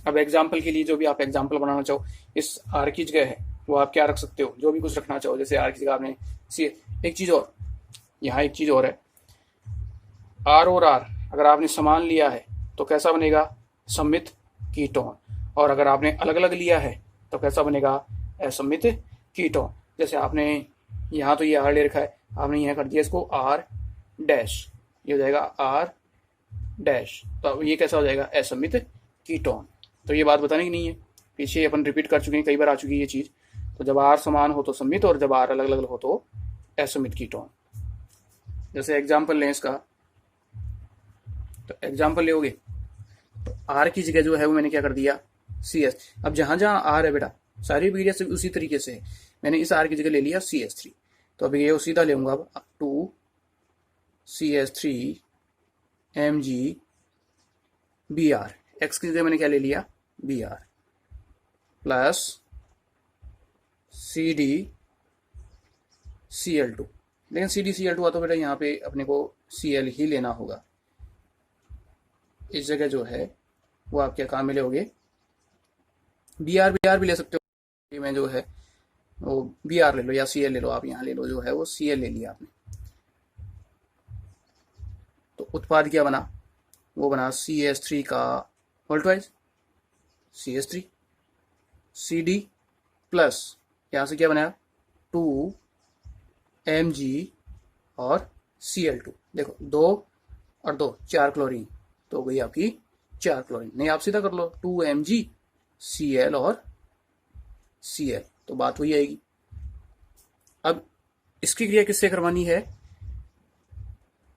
अब एग्जाम्पल के लिए जो भी आप एग्जाम्पल बनाना चाहो, इस आर की जगह है वो आप क्या रख सकते हो, जो भी कुछ रखना चाहो, जैसे आर की जगह आपने सी। एक चीज और, यहाँ एक चीज और है, आर और आर अगर आपने समान लिया है तो कैसा बनेगा, सममित कीटोन, और अगर आपने अलग अलग लिया है तो कैसा बनेगा, असममित कीटोन। जैसे आपने यहाँ तो ये आर ले रखा है, आपने यहाँ कर दिया इसको आर डैश, ये हो जाएगा आर डैश, तो ये कैसा हो जाएगा, असममित कीटोन। तो ये बात बताने की नहीं है, पीछे अपन रिपीट कर चुके हैं, कई बार आ चुकी है ये चीज। तो जब आर समान हो तो सममित, और जब आर अलग अलग हो तो असममित कीटोन। जैसे एग्जाम्पल लें इसका, तो एग्जाम्पल लोगे तो आर की जगह जो है वो मैंने क्या कर दिया, CS। अब जहां जहां आर है बेटा सारी अभिक्रिया से उसी तरीके से है, मैंने इस आर की जगह ले लिया CS3, तो अभी ये सीधा लेऊंगा अब 2CS3 MgBr, एक्स की जगह मैंने क्या ले लिया, Br प्लस CdCl2। लेकिन CdCl2 आ तो बेटा यहाँ पे अपने को Cl ही लेना होगा, इस जगह जो है वो आप क्या काम में लोगे, Br भी ले सकते हो, में जो है वो Br ले लो या Cl ले लो, आप यहाँ ले लो, जो है वो Cl ले लिया आपने। तो उत्पाद क्या बना, वो बना CS3 का वोल्टवाइज CS3 CD प्लस यहाँ से क्या बनाया 2 Mg और Cl2। देखो 2 और 2 4 क्लोरीन, तो गई आपकी 4 क्लोरीन। नहीं आप सीधा कर लो 2 Mg Cl और Cl, तो बात वही आएगी। अब इसकी क्रिया किससे करवानी है,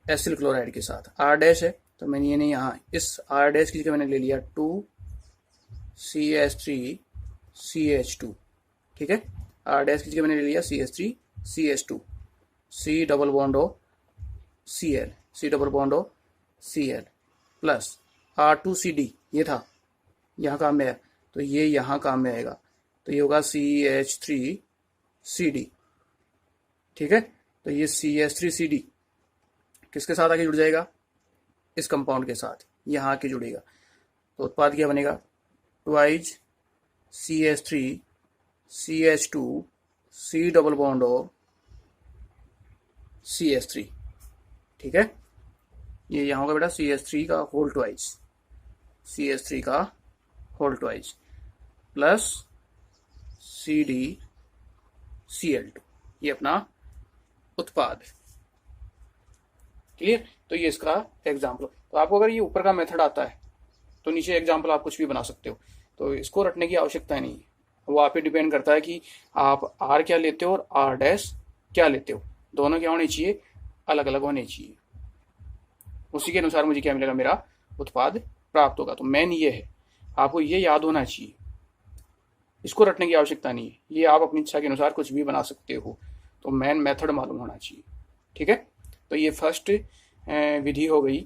एसिल क्लोराइड के साथ। R डैश है तो मैंने ये नहीं, यहाँ इस R डैश की जगह मैंने ले लिया 2CH3CH2। ठीक है, R डैश की जगह मैंने ले लिया CH3CH2, C double bond O Cl, C double bond O Cl plus R2CD, ये था यहाँ काम में है तो ये यहाँ काम में आएगा, तो ये होगा CH3 CD। ठीक है, तो ये CH3CD किसके साथ आके जुड़ जाएगा, इस कंपाउंड के साथ यहाँ आके जुड़ेगा। तो उत्पाद क्या बनेगा, twice CH3 CH2 C double bond O CH3। ठीक है, ये यहाँ होगा बेटा CH3 का होल ट्वाइज, CH3 का होल ट्वाइज प्लस CdCl2, ये अपना उत्पाद। क्लियर, तो ये इसका एग्जाम्पल। तो आपको अगर ये ऊपर का मेथड आता है तो नीचे एग्जाम्पल आप कुछ भी बना सकते हो, तो इसको रटने की आवश्यकता नहीं है। वो आप पे डिपेंड करता है कि आप R क्या लेते हो और R डैश क्या लेते हो, दोनों क्या होने चाहिए, अलग अलग होने चाहिए। उसी के अनुसार मुझे क्या मिलेगा, मेरा उत्पाद प्राप्त होगा। तो मेन ये है, आपको ये याद होना चाहिए, इसको रटने की आवश्यकता नहीं है, ये आप अपनी इच्छा के अनुसार कुछ भी बना सकते हो, तो मेन मेथड मालूम होना चाहिए। ठीक है, तो ये फर्स्ट विधि हो गई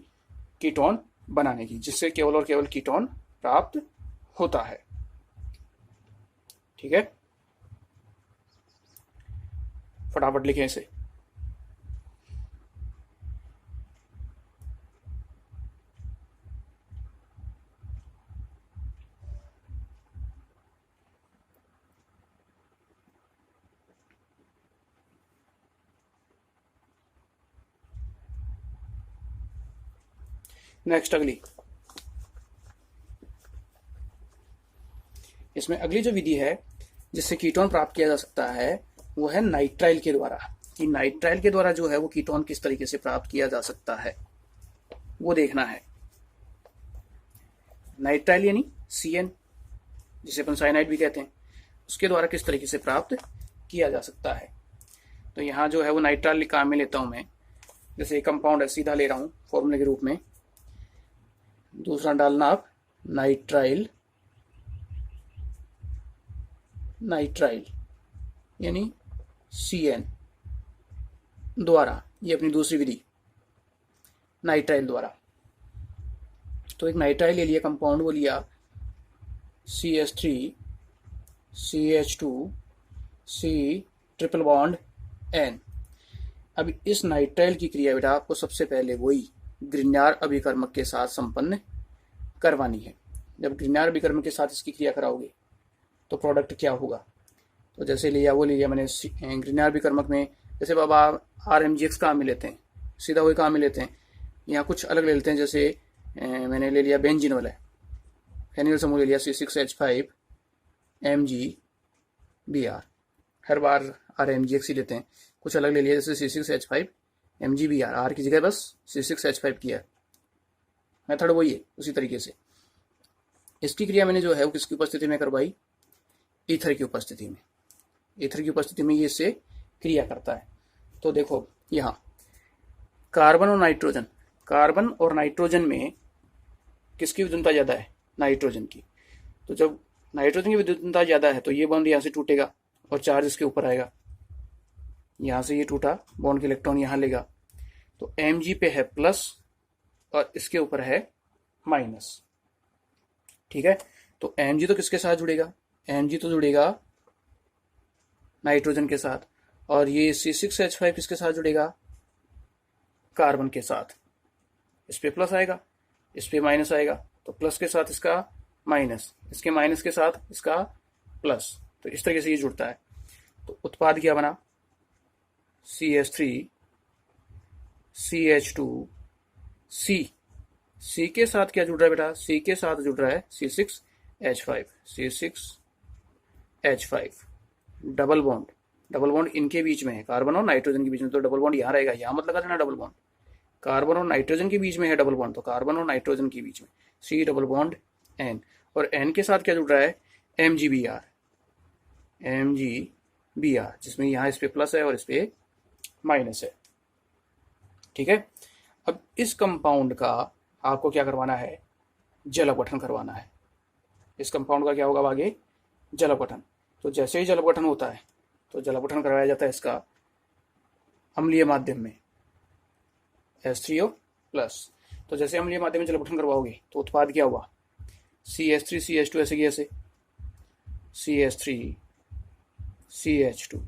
कीटोन बनाने की, जिससे केवल और केवल कीटोन प्राप्त होता है। ठीक है, फटाफट लिखें इसे। नेक्स्ट अगली, इसमें अगली जो विधि है जिससे कीटोन प्राप्त किया जा सकता है वो है नाइट्राइल के द्वारा। कि नाइट्राइल के द्वारा जो है वो कीटोन किस तरीके से प्राप्त किया जा सकता है वो देखना है। नाइट्राइल यानी CN, जिसे अपन साइनाइड भी कहते हैं, उसके द्वारा किस तरीके से प्राप्त किया जा सकता है। तो यहाँ जो है वो नाइट्राइल काम में लेता हूं मैं, जैसे कंपाउंड है सीधा ले रहा हूं फॉर्मूले के रूप में, दूसरा डालना आप नाइट्राइल, नाइट्राइल यानी CN द्वारा, ये अपनी दूसरी विधि नाइट्राइल द्वारा। तो एक नाइट्राइल ले लिया कंपाउंड, वो लिया CH3 CH2 C triple bond N। अब इस नाइट्राइल की क्रिया बेटा आपको सबसे पहले वही ग्रिग्नार अभिकर्मक के साथ संपन्न करवानी है। जब ग्रिग्नार अभिकर्मक के साथ इसकी क्रिया कराओगे तो प्रोडक्ट क्या होगा, तो जैसे लिया वो लिया मैंने ग्रिग्नार अभिकर्मक में, जैसे बाबा RMGX काम में लेते हैं, सीधा वही काम में लेते हैं, यहाँ कुछ अलग ले लेते हैं। जैसे मैंने ले लिया बेंजीन वाला फेनिल समूह ले लिया C6H5 MgBr, हर बार RMGX ही लेते हैं, कुछ अलग ले लिया जैसे C6H5 MgBr, R की जगह बस C6H5 किया, मेथड वही है उसी तरीके से। इसकी क्रिया मैंने जो है वो किसकी उपस्थिति में करवाई, ईथर की उपस्थिति में। ईथर की उपस्थिति में ये इससे क्रिया करता है। तो देखो यहाँ कार्बन और नाइट्रोजन, कार्बन और नाइट्रोजन में किसकी विद्युतता ज़्यादा है, नाइट्रोजन की। तो जब नाइट्रोजन की विद्युतता ज़्यादा है तो ये बॉन्ड यहाँ से टूटेगा और चार्ज इसके ऊपर आएगा, यहाँ से ये टूटा बॉन्ड के इलेक्ट्रॉन यहाँ लेगा, तो Mg पे है प्लस और इसके ऊपर है माइनस। ठीक है, तो Mg तो किसके साथ जुड़ेगा, Mg तो जुड़ेगा नाइट्रोजन के साथ, और ये C6H5 किसके साथ जुड़ेगा, कार्बन के साथ। इस पे प्लस आएगा, इस पे माइनस आएगा, तो प्लस के साथ इसका माइनस, इसके माइनस के साथ इसका प्लस, तो इस तरीके से ये जुड़ता है। तो उत्पाद क्या बना, CH3 CH2 C के साथ क्या जुड़ रहा है बेटा, C के साथ जुड़ रहा है C6H5 C6H5 double bond, double bond इनके बीच में है, कार्बन और नाइट्रोजन के बीच में, तो डबल बॉन्ड यहाँ रहेगा, यहाँ मत लगा देना डबल बॉन्ड। कार्बन और नाइट्रोजन के बीच में है डबल बॉन्ड, तो कार्बन और नाइट्रोजन के बीच में C डबल बॉन्ड N, और N के साथ क्या जुड़ रहा है, MgBr, जिसमें यहाँ इस पे प्लस है और इस पे माइनस है। ठीक है, अब इस कंपाउंड का आपको क्या करवाना है, जल अपघटन करवाना है। इस कंपाउंड का क्या होगा आगे, जल अपघटन। तो जैसे ही जल अपघटन होता है तो जल अपघटन करवाया जाता है इसका अम्लीय माध्यम में H3O प्लस। तो जैसे अम्लीय माध्यम में जल अपघटन करवाओगे तो उत्पाद क्या हुआ, CH3 CH2 ऐसे की ऐसे, CH3 CH2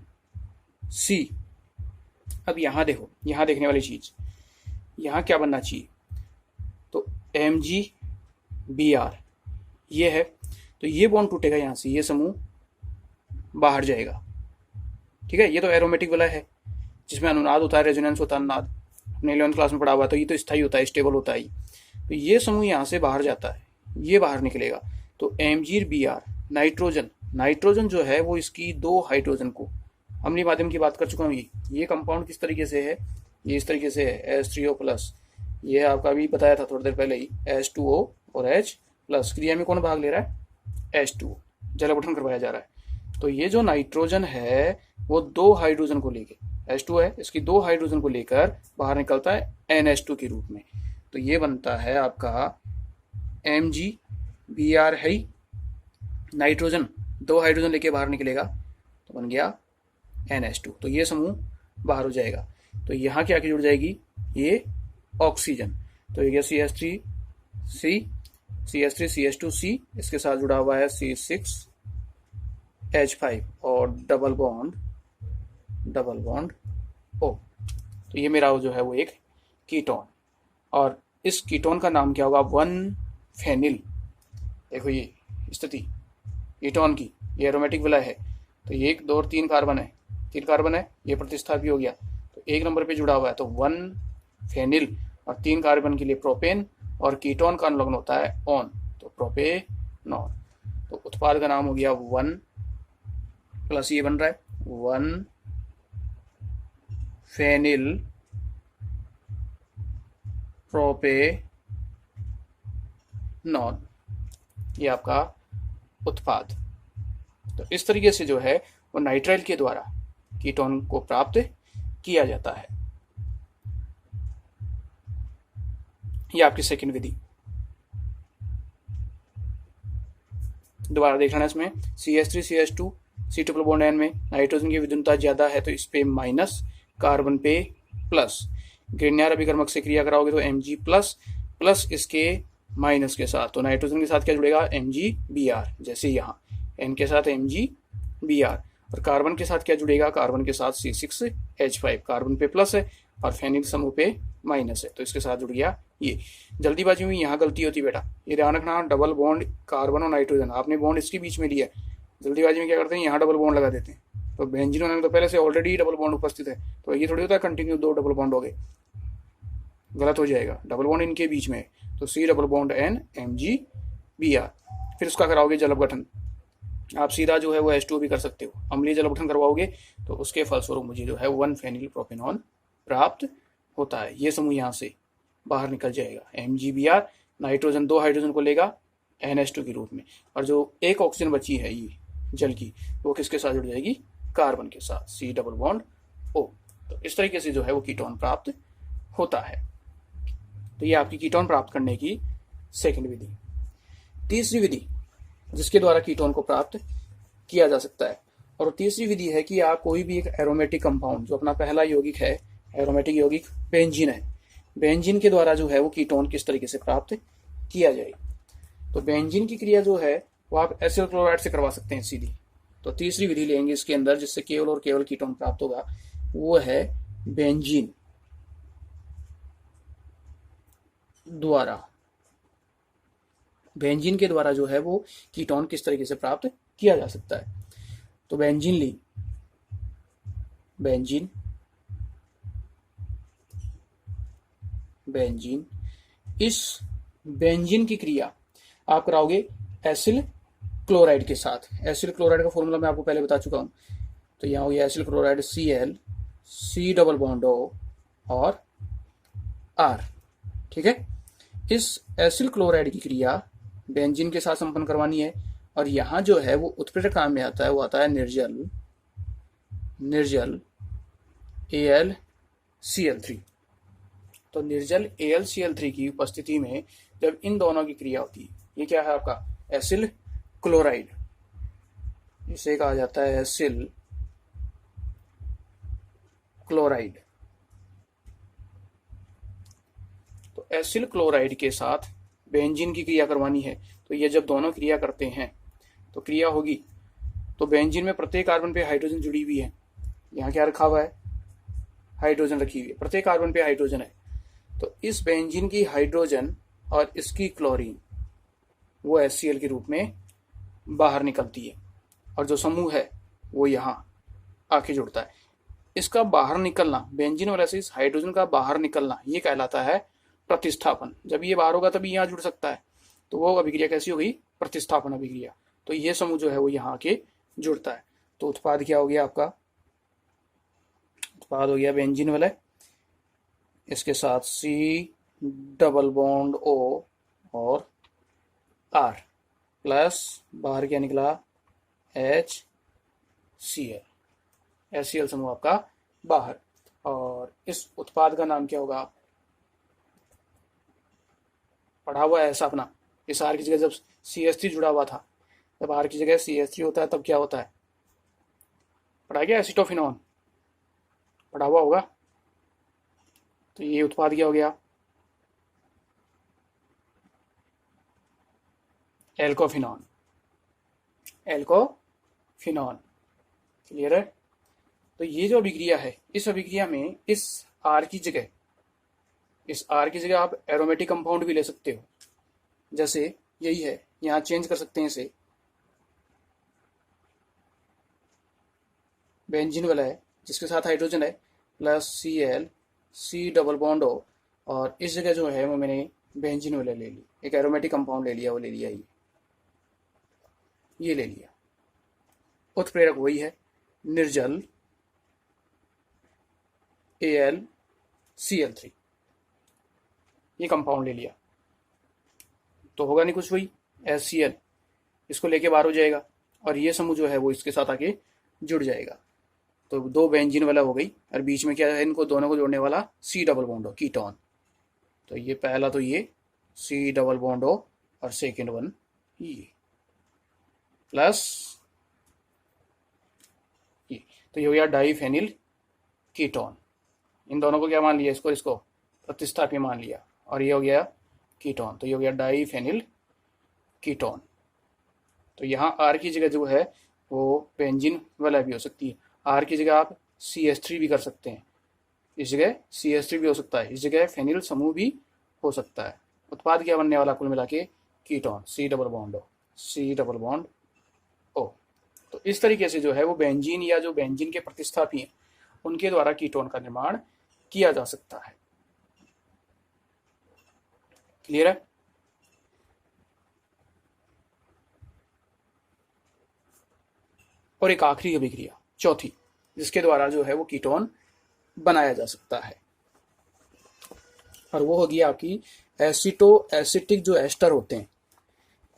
सी। अब यहाँ देखो, यहाँ देखने वाली चीज, यहाँ क्या बनना चाहिए, तो MgBr ये है, तो ये बॉन्ड टूटेगा यहाँ से, ये समूह बाहर जाएगा। ठीक है, ये तो एरोमेटिक वाला है जिसमें अनुनाद होता है, रेजोनेंस होता है, अनुनाद अपने 11th क्लास में पढ़ा हुआ, तो ये तो स्थायी होता है, स्टेबल होता है। तो ये समूह यहाँ से बाहर जाता है, ये बाहर निकलेगा, तो MgBr नाइट्रोजन, नाइट्रोजन जो है वो इसकी 2 हाइड्रोजन को, अम्लीय माध्यम की बात कर चुका हूँ। ये कंपाउंड किस तरीके से है, ये इस तरीके से है H3O+, ये आपका भी बताया था थोड़ी देर पहले ही, H2O और H+, क्रिया में कौन भाग ले रहा है, H2O, जल अपघटन करवाया जा रहा है। तो ये जो नाइट्रोजन है वो 2 हाइड्रोजन को लेके, H2 है, इसकी 2 हाइड्रोजन को लेकर बाहर निकलता है NH2 के रूप में, तो ये बनता है आपका MgBr है, नाइट्रोजन 2 हाइड्रोजन लेके बाहर निकलेगा तो बन गया NH2, तो ये समूह बाहर हो जाएगा। तो यहाँ क्या जुड़ जाएगी, ये ऑक्सीजन, तो ये CH3C, CH3CH2C, इसके साथ जुड़ा हुआ है C6H5 और डबल बॉन्ड O, तो ये मेरा जो है वो एक कीटोन, और इस कीटोन का नाम क्या होगा, 1-फेनिल। देखो ये स्थिति कीटोन की, ये एरोमेटिक विलय है, तो ये 1 2 और 3 कार्बन है, 3 कार्बन है, ये प्रतिस्थापी हो गया, तो 1 नंबर पे जुड़ा हुआ है, तो 1-फेनिल, और 3 कार्बन के लिए प्रोपेन, और कीटोन का अनुलग्न होता है ऑन, तो प्रोपेनॉन, तो उत्पाद का नाम हो गया 1 प्लस ये बन रहा है 1-फेनिल प्रोपेनॉन, ये आपका उत्पाद। तो इस तरीके से जो है वो नाइट्राइल के द्वारा कीटोन को प्राप्त किया जाता है। ये आपकी सेकंड विधि। दोबारा देख लेना, इसमें CH3CH2 C triple bond N में नाइट्रोजन की विद्युतता ज्यादा है तो इस पे माइनस, कार्बन पे प्लस, ग्रिग्नार्ड अभिकर्मक से क्रिया कराओगे तो Mg प्लस इसके माइनस के साथ, तो नाइट्रोजन के साथ क्या जुड़ेगा, MgBr, जैसे यहाँ N के साथ MgBr, और कार्बन के साथ क्या जुड़ेगा, कार्बन के साथ C6H5, कार्बन पे प्लस है और फेनिल समूह पे माइनस है, तो इसके साथ जुड़ गया ये। जल्दीबाजी में यहाँ गलती होती बेटा, ये ध्यान रखना, डबल बॉन्ड कार्बन और नाइट्रोजन, आपने बॉन्ड इसके बीच में लिया, जल्दीबाजी में क्या करते हैं, यहाँ डबल बॉन्ड लगा देते हैं, तो बेंजीन होने में तो पहले से ऑलरेडी डबल बॉन्ड उपस्थित है, तो ये थोड़ी होता है कंटिन्यू 2 डबल बॉन्ड हो गए, गलत हो जाएगा, डबल बॉन्ड इनके बीच में है, तो C double bond N MgBr, फिर उसका कराओगे जल अपघटन, आप सीधा जो है वो H2O भी कर सकते हो, अम्लीय जल अपघटन करवाओगे तो उसके फलस्वरूप मुझे जो है 1-फेनिल प्रोपेनॉन प्राप्त होता है। ये समूह यहाँ से बाहर निकल जाएगा, MgBr, नाइट्रोजन 2 हाइड्रोजन को लेगा NH2 के रूप में, और जो एक ऑक्सीजन बची है ये जल की, वो किसके साथ जुड़ जाएगी, कार्बन के साथ, C डबल बॉन्ड O। तो इस तरीके से जो है वो कीटोन प्राप्त होता है। तो ये आपकी कीटोन प्राप्त करने की सेकंड विधि। तीसरी विधि जिसके द्वारा कीटोन को प्राप्त किया जा सकता है, और तीसरी विधि है कि आप कोई भी एक एरोमेटिक कंपाउंड, जो अपना पहला यौगिक है, एरोमेटिक यौगिक बेंजीन है, बेंजीन के द्वारा जो है वो कीटोन किस तरीके से प्राप्त किया जाए। तो बेंजीन की क्रिया जो है वो आप एसिल क्लोराइड से करवा सकते हैं सीधी। तो तीसरी विधि लेंगे इसके अंदर जिससे केवल और केवल कीटोन प्राप्त होगा, वो है बेंजीन द्वारा, बेंजीन के द्वारा जो है वो कीटोन किस तरीके से प्राप्त किया जा सकता है। तो बेंजीन ली, बेंजीन इस बेंजीन की क्रिया आप कराओगे एसिल क्लोराइड के साथ। एसिल क्लोराइड का फॉर्मूला मैं आपको पहले बता चुका हूं, तो यहाँ हो गया acyl chloride Cl, C double bond O और R, ठीक है। इस एसिल क्लोराइड की क्रिया बेंजीन के साथ संपन्न करवानी है, और यहाँ जो है वो उत्प्रेरक काम में आता है, वो आता है निर्जल AlCl3। तो निर्जल AlCl3 की उपस्थिति में जब इन दोनों की क्रिया होती है, ये क्या है आपका एसिल क्लोराइड, इसे कहा जाता है एसिल क्लोराइड। तो एसिल क्लोराइड के साथ बेंजीन की क्रिया करवानी है, तो ये जब दोनों क्रिया करते हैं तो क्रिया होगी, तो बेंजीन में प्रत्येक कार्बन पे हाइड्रोजन जुड़ी हुई है, यहाँ क्या रखा हुआ है, हाइड्रोजन रखी हुई है, प्रत्येक कार्बन पे हाइड्रोजन है। तो इस बेंजीन की हाइड्रोजन और इसकी क्लोरीन वो HCl के रूप में बाहर निकलती है, और जो समूह है वो यहाँ आके जुड़ता है। इसका बाहर निकलना, बेंजीन और इस हाइड्रोजन का बाहर निकलना, ये कहलाता है प्रतिस्थापन। जब ये बाहर होगा तभी यहाँ जुड़ सकता है, तो वो अभिक्रिया कैसी होगी, प्रतिस्थापन अभिक्रिया। तो ये समूह जो है वो यहाँ आके जुड़ता है। तो उत्पाद क्या हो गया आपका, उत्पाद हो गया बेंजीन वाला, इसके साथ C डबल बॉन्ड O और R प्लस बाहर क्या निकला, HCl, HCl समूह आपका बाहर। और इस उत्पाद का नाम क्या होगा, पढ़ा हुआ है ऐसा अपना, इस R की जगह जब CH3 जुड़ा हुआ था, जब R की जगह CH3 होता है तब क्या होता है, पढ़ा गया, एसिटोफिनॉन, पढ़ा हुआ होगा। तो ये उत्पाद क्या हो गया, एल्कोफिनॉन, एल्कोफिनॉन। क्लियर है। तो ये जो अभिक्रिया है, इस अभिक्रिया में इस R की जगह, इस R की जगह आप एरोमेटिक कंपाउंड भी ले सकते हो, जैसे यही है, यहाँ चेंज कर सकते हैं इसे, बेंजीन वाला है जिसके साथ हाइड्रोजन है, plus Cl, C double bond O, और इस जगह जो है वो मैंने बेंजीन वाला ले ली, एक एरोमेटिक कंपाउंड ले लिया, वो ले लिया ये ले लिया। उत्प्रेरक वही है, निर्जल AlCl3, ये कंपाउंड ले लिया, तो होगा नहीं कुछ, वही HCl, इसको लेके बाहर हो जाएगा, और ये समूह जो है वो इसके साथ आके जुड़ जाएगा। तो दो बेंजीन वाला हो गई, और बीच में क्या है, इनको दोनों को जोड़ने वाला C double bond O, ketone. तो ये पहला तो ये C डबल बॉन्ड O, और सेकेंड वन ये प्लस ये, तो ये हो गया डाइफेनिल कीटोन। इन दोनों को क्या मान लिया, इसको प्रतिस्थापी मान लिया, और ये हो गया कीटोन, तो ये हो गया डाइफेनिल कीटोन। तो यहाँ R की जगह जो है वो बेंजीन वाला भी हो सकती है, R की जगह आप CH3 भी कर सकते हैं, इस जगह CH3 भी हो सकता है, इस जगह फेनिल समूह भी हो सकता है। उत्पाद क्या बनने वाला कुल मिला के, ketone, C double bond O। तो इस तरीके से जो है वो बेंजीन या जो बेंजीन के प्रतिस्थापी हैं उनके द्वारा कीटोन का निर्माण किया जा सकता है। क्लियर है। और एक आखिरी अभिक्रिया, चौथी, जिसके द्वारा जो है वो कीटोन बनाया जा सकता है, और वो होगी आपकी एसिटो एसिटिक जो एस्टर होते हैं,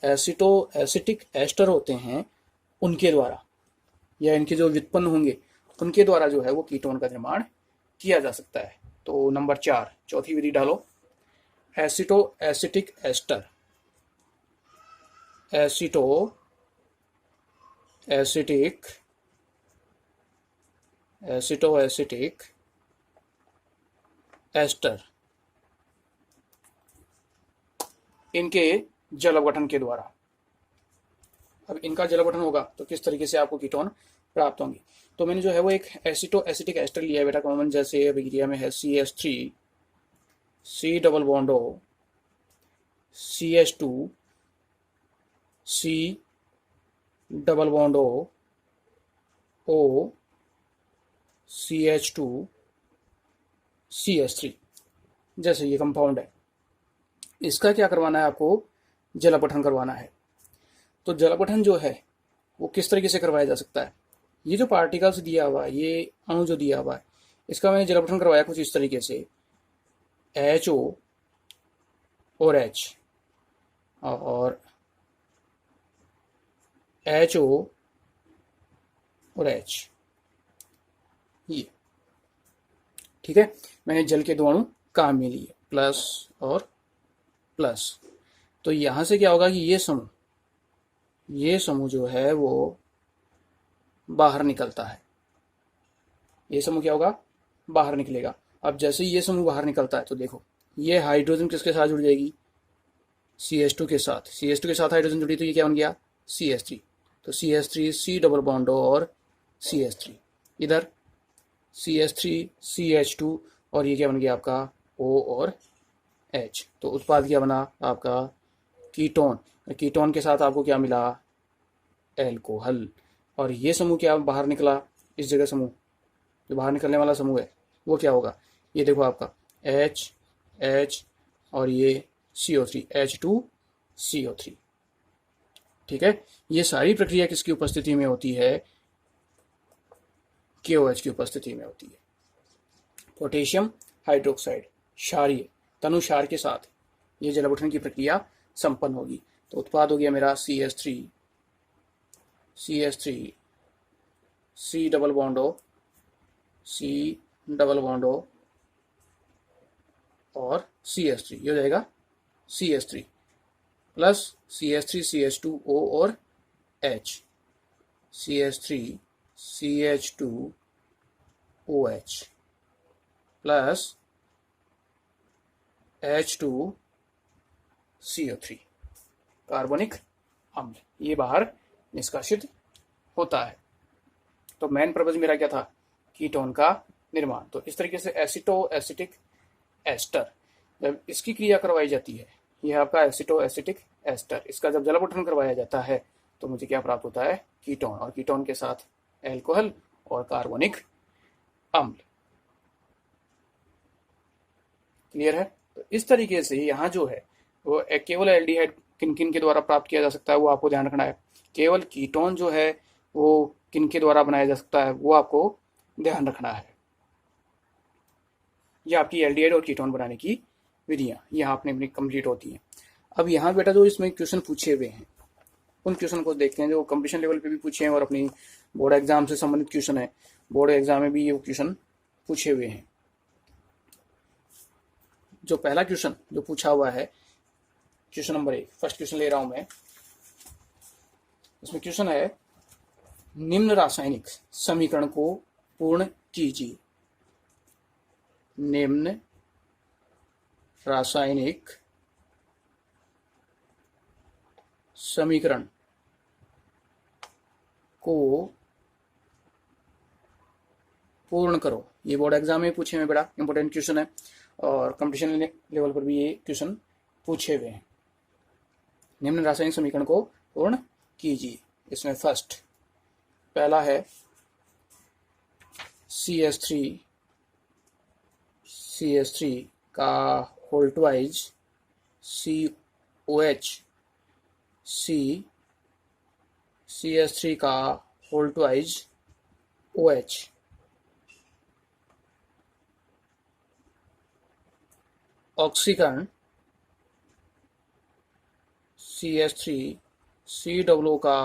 एसिटो एसिटिक एस्टर होते हैं, उनके द्वारा या इनके जो व्युत्पन्न होंगे उनके द्वारा जो है वो कीटोन का निर्माण किया जा सकता है। तो नंबर 4, चौथी विधि डालो, एसिटो acetic ester, एसिटो acetic एसिटो acetic ester, इनके जल अपघटन के द्वारा। अब इनका जल अपघटन होगा तो किस तरीके से आपको कीटोन प्राप्त होंगे। तो मैंने जो है वो एक एसिटो एसिटिक एस्टर लिया है बेटा कॉमन, जैसे अभिक्रिया में है CH3, C double bond O, CH2, C double bond O, CH2, CH3, जैसे ये कंपाउंड है। इसका क्या करवाना है आपको, जल अपघटन करवाना है। तो जल अपघटन जो है वो किस तरीके से करवाया जा सकता है, ये जो पार्टिकल्स दिया हुआ है, ये अणु जो दिया हुआ है, इसका मैंने जल अपघटन करवाया कुछ इस तरीके से, HO और H, और HO और H, ये ठीक है। मैंने जल के दो अणु काम में लिए, प्लस और प्लस। तो यहां से क्या होगा कि ये समूह जो है वो बाहर निकलता है, ये समूह क्या होगा, बाहर निकलेगा। अब जैसे ही ये समूह बाहर निकलता है तो देखो ये हाइड्रोजन किसके साथ जुड़ जाएगी, CH2 के साथ, CH2 के साथ हाइड्रोजन जुड़ी तो ये क्या बन गया, CH3। तो CH3 C डबल बॉन्ड और CH3, इधर CH3CH2 और ये क्या बन गया आपका O और H। तो उत्पाद क्या बना आपका कीटोन। कीटोन के साथ आपको क्या मिला एल्कोहल। और ये समूह क्या बाहर निकला, इस जगह समूह जो बाहर निकलने वाला समूह है वो क्या होगा, ये देखो आपका H H और ये CO3 H2CO3। ठीक है, ये सारी प्रक्रिया किसकी उपस्थिति में होती है, KOH की उपस्थिति में होती है। पोटेशियम हाइड्रोक्साइड क्षारीय तनुक्षार के साथ ये जल अपघटन की प्रक्रिया संपन्न होगी। तो उत्पाद हो गया मेरा CH3 C double bond O और CH3, ये हो जाएगा CH3 प्लस CH3CH2O और H, CH3CH2OH प्लस H2CO3 कार्बनिक अम्ल, ये बाहर निष्कासित होता है। तो मेन पर्पज मेरा क्या था, कीटोन का निर्माण। तो इस तरीके से एसिटो एसिटिक एस्टर जब इसकी क्रिया करवाई जाती है, यह आपका एसिटो एसिटिक एस्टर, इसका जब जल अपघटन करवाया जाता है तो मुझे क्या प्राप्त होता है कीटोन, और कीटोन के साथ एल्कोहल और कार्बनिक अम्ल। क्लियर है। तो इस तरीके से यहाँ जो है वो केवल एल्डिहाइड किन किन के द्वारा प्राप्त किया जा सकता है वो आपको ध्यान रखना है। केवल कीटोन जो है वो किन के द्वारा बनाया जा सकता है वो आपको ध्यान रखना है। ये आपकी एल्डिहाइड और कीटोन बनाने की विधियां यहाँ अपने अपनी कंप्लीट होती हैं। अब यहाँ बेटा जो इसमें क्वेश्चन पूछे हुए हैं उन क्वेश्चन को देखते हैं जो कंपटीशन लेवल पे भी पूछे हैं और अपनी बोर्ड एग्जाम से संबंधित क्वेश्चन है, बोर्ड एग्जाम में भी ये क्वेश्चन पूछे हुए हैं। जो पहला क्वेश्चन जो पूछा हुआ है क्वेश्चन नंबर 1, फर्स्ट क्वेश्चन ले रहा हूं मैं। इसमें क्वेश्चन है निम्न रासायनिक समीकरण को पूर्ण कीजिए। निम्न रासायनिक समीकरण को पूर्ण करो। ये बोर्ड एग्जाम में पूछे हुए बड़ा इंपॉर्टेंट क्वेश्चन है और कंपटीशन लेवल पर भी ये क्वेश्चन पूछे हुए हैं। निम्न रासायनिक समीकरण को पूर्ण कीजिए। इसमें फर्स्ट पहला है CH3 का होल ट्वाइज CH3 का होल ट्वाइज OH, ऑक्सीकरण CH3COO का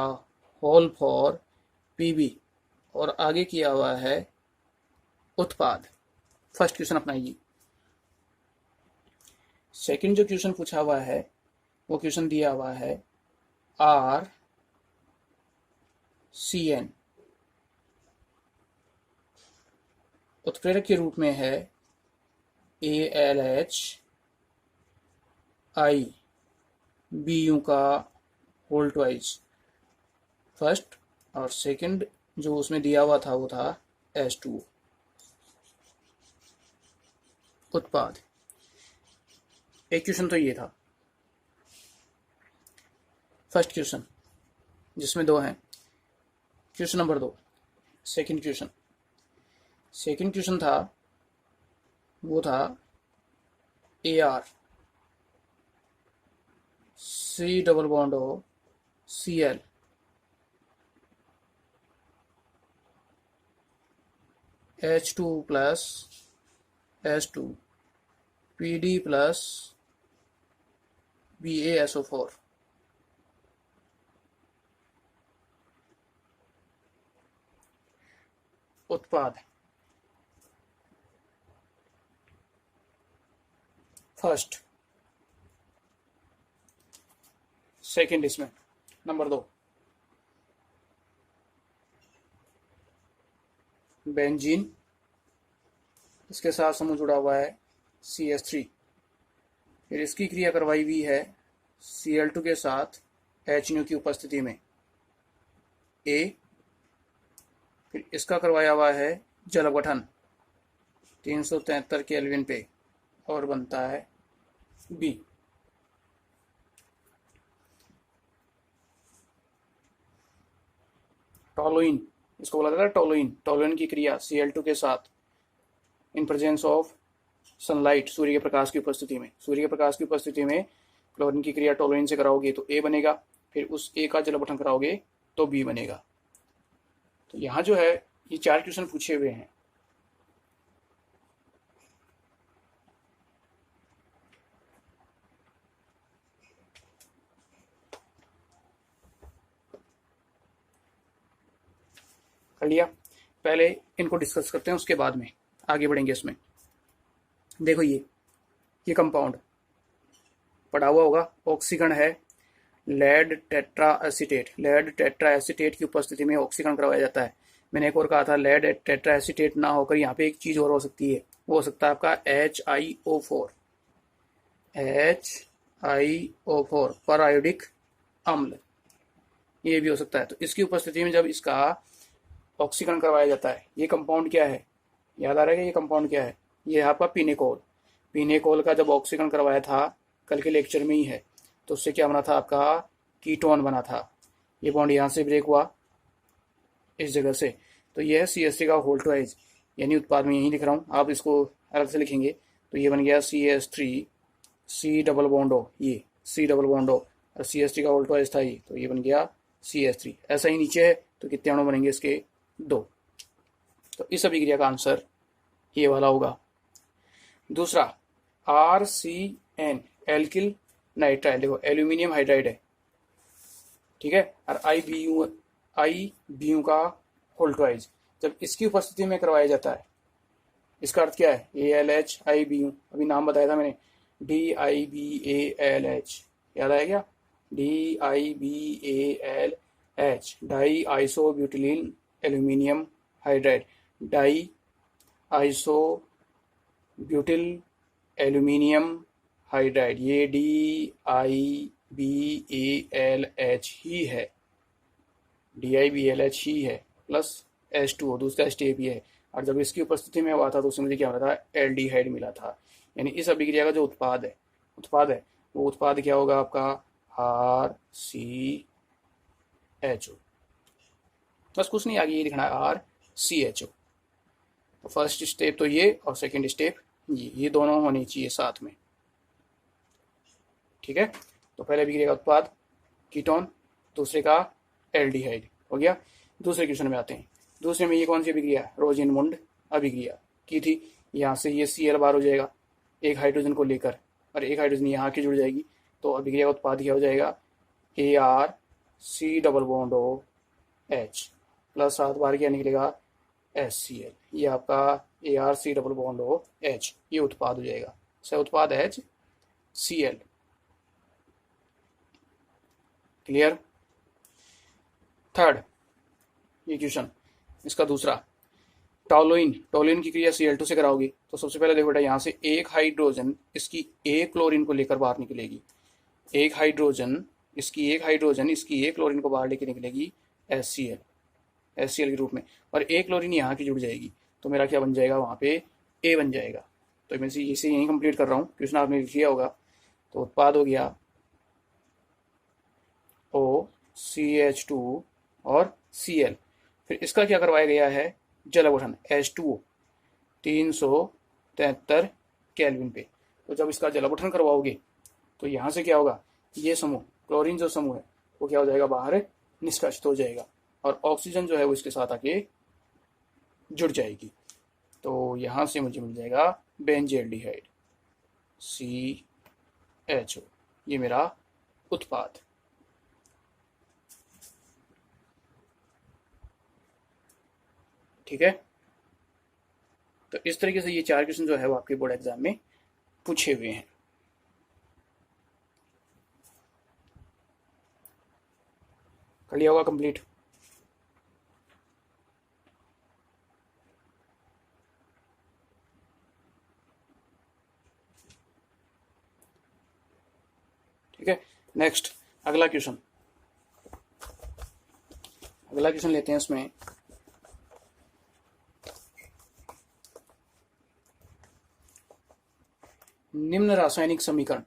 होल फॉर PB और आगे किया हुआ है उत्पाद। फर्स्ट क्वेश्चन अपनाइए। सेकंड जो क्वेश्चन पूछा हुआ है वो क्वेश्चन दिया हुआ है RCN उत्प्रेरक के रूप में है ALHI BU का होल ट्वाइज फर्स्ट, और सेकंड जो उसमें दिया हुआ था वो था H2O उत्पाद। एक क्वेश्चन तो ये था फर्स्ट क्वेश्चन जिसमें दो हैं। क्वेश्चन नंबर 2 सेकंड क्वेश्चन था वो था AR C double bond O Cl H2 plus H2 PD plus BaSO4 उत्पाद। फर्स्ट सेकंड इसमें नंबर 2 बेंजीन, इसके साथ समूह जुड़ा हुआ है CH3, फिर इसकी क्रिया करवाई हुई है Cl2 के साथ HNO की उपस्थिति में A, फिर इसका करवाया हुआ है जल अपघटन 373 केल्विन पे और बनता है बी। टोलुइन, इसको बोला जाता है टोलुइन। टोलुइन की क्रिया Cl2 के साथ इन प्रेजेंस ऑफ सनलाइट, सूर्य के प्रकाश की उपस्थिति में, सूर्य के प्रकाश की उपस्थिति में क्लोरीन की क्रिया टोलुइन से कराओगे तो ए बनेगा, फिर उस ए का जल अपठन कराओगे तो बी बनेगा। तो यहाँ जो है ये 4 क्वेश्चन पूछे हुए हैं। कर लिया? पहले इनको डिस्कस करते हैं, उसके बाद में आगे बढ़ेंगे इसमें। देखो ये कंपाउंड पढ़ा हुआ होगा, ऑक्सीकरण है lead tetraacetate. Lead tetraacetate की उपस्थिति में ऑक्सीकरण करवाया जाता है। मैंने एक और कहा था लेड टेट्रा एसीटेट ना होकर यहाँ पे एक चीज और हो सकती है, वो हो सकता है आपका HiO4, HiO4 पर आयोडिक अम्ल, ये भी हो सकता है। तो इसकी उपस्थिति में जब इसका ऑक्सीकरण करवाया जाता है, ये कंपाउंड क्या है, याद आ रहा है? ये कंपाउंड क्या है? ये है आपका पिनेकोल। पिनेकोल का जब ऑक्सीकरण करवाया था, कल के लेक्चर में ही है, तो उससे क्या बना था? आपका कीटोन बना था। ये बॉन्ड यहाँ से ब्रेक हुआ इस जगह से, तो ये है CH3 का होल्टवाइज, यानी उत्पाद में यही लिख रहा हूँ, आप इसको अलग से लिखेंगे तो ये बन गया CH3 C double bond O, ये C डबल बॉन्ड O, और CH3 का होल्टवाइज था ये, तो ये बन गया CH3। ऐसा ही नीचे है तो कितने अणु बनेंगे इसके? 2। तो इस अभिक्रिया का आंसर ये वाला होगा। दूसरा RCN एल्किल नाइट्राइल, देखो एल्यूमिनियम हाइड्राइड है, ठीक है, और IBU का होल्टवाइज जब इसकी उपस्थिति में करवाया जाता है, इसका अर्थ क्या है? ALH IBU, अभी नाम बताया था मैंने, DIBALH, याद आया क्या? DIBALH, di isobutylene aluminium hydride, di isobutyl aluminium hydride, ये DIBALH ही है, DIBALH ही है, प्लस H2O, दूसरा स्टेप ये है। और जब इसकी उपस्थिति में हुआ था तो उसमें मुझे क्या मिला था? एल्डिहाइड मिला था। यानी इस अभिक्रिया का जो उत्पाद है वो उत्पाद क्या होगा आपका? RCHO। बस कुछ नहीं, आगे ये लिखना है RCHO। तो फर्स्ट स्टेप तो ये, और सेकंड स्टेप ये दोनों होने चाहिए साथ में, ठीक है। तो पहले अभिक्रिया का उत्पाद कीटोन, दूसरे का एल्डिहाइड हो गया। दूसरे क्वेश्चन में आते हैं। दूसरे में ये कौन सी अभिक्रिया? रोजेनमुंड अभिक्रिया की थी। यहाँ से ये Cl बार हो जाएगा एक हाइड्रोजन को लेकर, और एक हाइड्रोजन यहाँ की जुड़ जाएगी, तो अभिक्रिया का उत्पाद क्या हो जाएगा? ArC double bond OH plus 7 बार क्या निकलेगा? HCl। ये आपका ArC डबल बॉन्ड OH, ये उत्पाद हो जाएगा, सह उत्पाद HCl। क्लियर? थर्ड ये क्वेश्चन, इसका दूसरा, टोलुइन की क्रिया Cl2 से कराओगी तो सबसे पहले देखो बेटा, यहाँ से एक हाइड्रोजन इसकी एक क्लोरीन को लेकर बाहर निकलेगी, एक हाइड्रोजन इसकी एक क्लोरीन को बाहर लेकर निकलेगी HCl के रूप में, और एक क्लोरीन यहाँ की जुड़ जाएगी, तो मेरा क्या बन जाएगा? वहाँ पे A बन जाएगा। तो मैं इसे यहीं कंप्लीट कर रहा हूँ, क्वेश्चन आपने लिख लिया होगा। तो उत्पाद हो गया OCH2 और Cl, फिर इसका क्या करवाया गया है? जल अपठन, H2O 373 केल्विन पे। तो जब इसका जल अपठन करवाओगे तो यहाँ से क्या होगा? ये समूह, क्लोरीन जो समूह है वो क्या हो जाएगा? बाहर निष्कासित हो जाएगा, और ऑक्सीजन जो है वो इसके साथ आके जुड़ जाएगी। तो यहाँ से मुझे मिल जाएगा बेंजील्डिहाइड CHO, ये मेरा उत्पाद। ठीक है, तो इस तरीके से ये 4 क्वेश्चन जो है वो आपके बोर्ड एग्जाम में पूछे हुए हैं। कर लिया होगा कंप्लीट? ठीक है, नेक्स्ट अगला क्वेश्चन लेते हैं। इसमें निम्न रासायनिक समीकरण,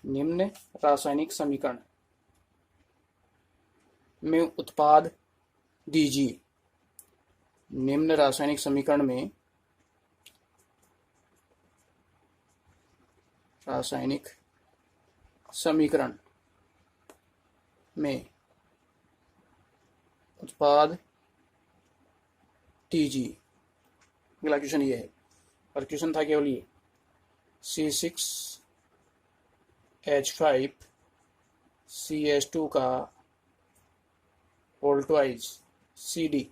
निम्न रासायनिक समीकरण में उत्पाद दीजिए। निम्न रासायनिक समीकरण में रासायनिक समीकरण में उत्पाद दीजिए। अगला क्वेश्चन ये है, और क्वेश्चन था केवल ये, C6H5CH2 का whole twice CD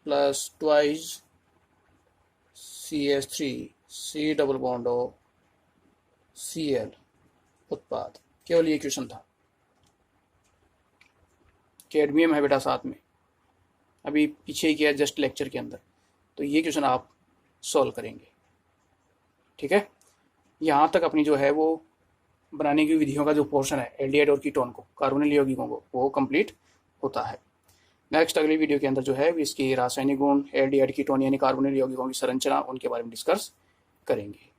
plus twice CH3C double bond O Cl उत्पाद। केवल ये क्वेश्चन था, कैडमियम है बेटा साथ में, अभी पीछे ही किया जस्ट लेक्चर के अंदर, तो ये क्वेश्चन आप सॉल्व करेंगे। ठीक है, यहाँ तक अपनी जो है वो बनाने की विधियों का जो पोर्शन है एल्डिहाइड और कीटोन को, कार्बोनिल यौगिकों को, वो कंप्लीट होता है। नेक्स्ट अगली वीडियो के अंदर जो है इसकी रासायनिक गुण, एल्डिहाइड कीटोन यानी कार्बोनिल यौगिकों की संरचना, उनके बारे में डिस्कस करेंगे।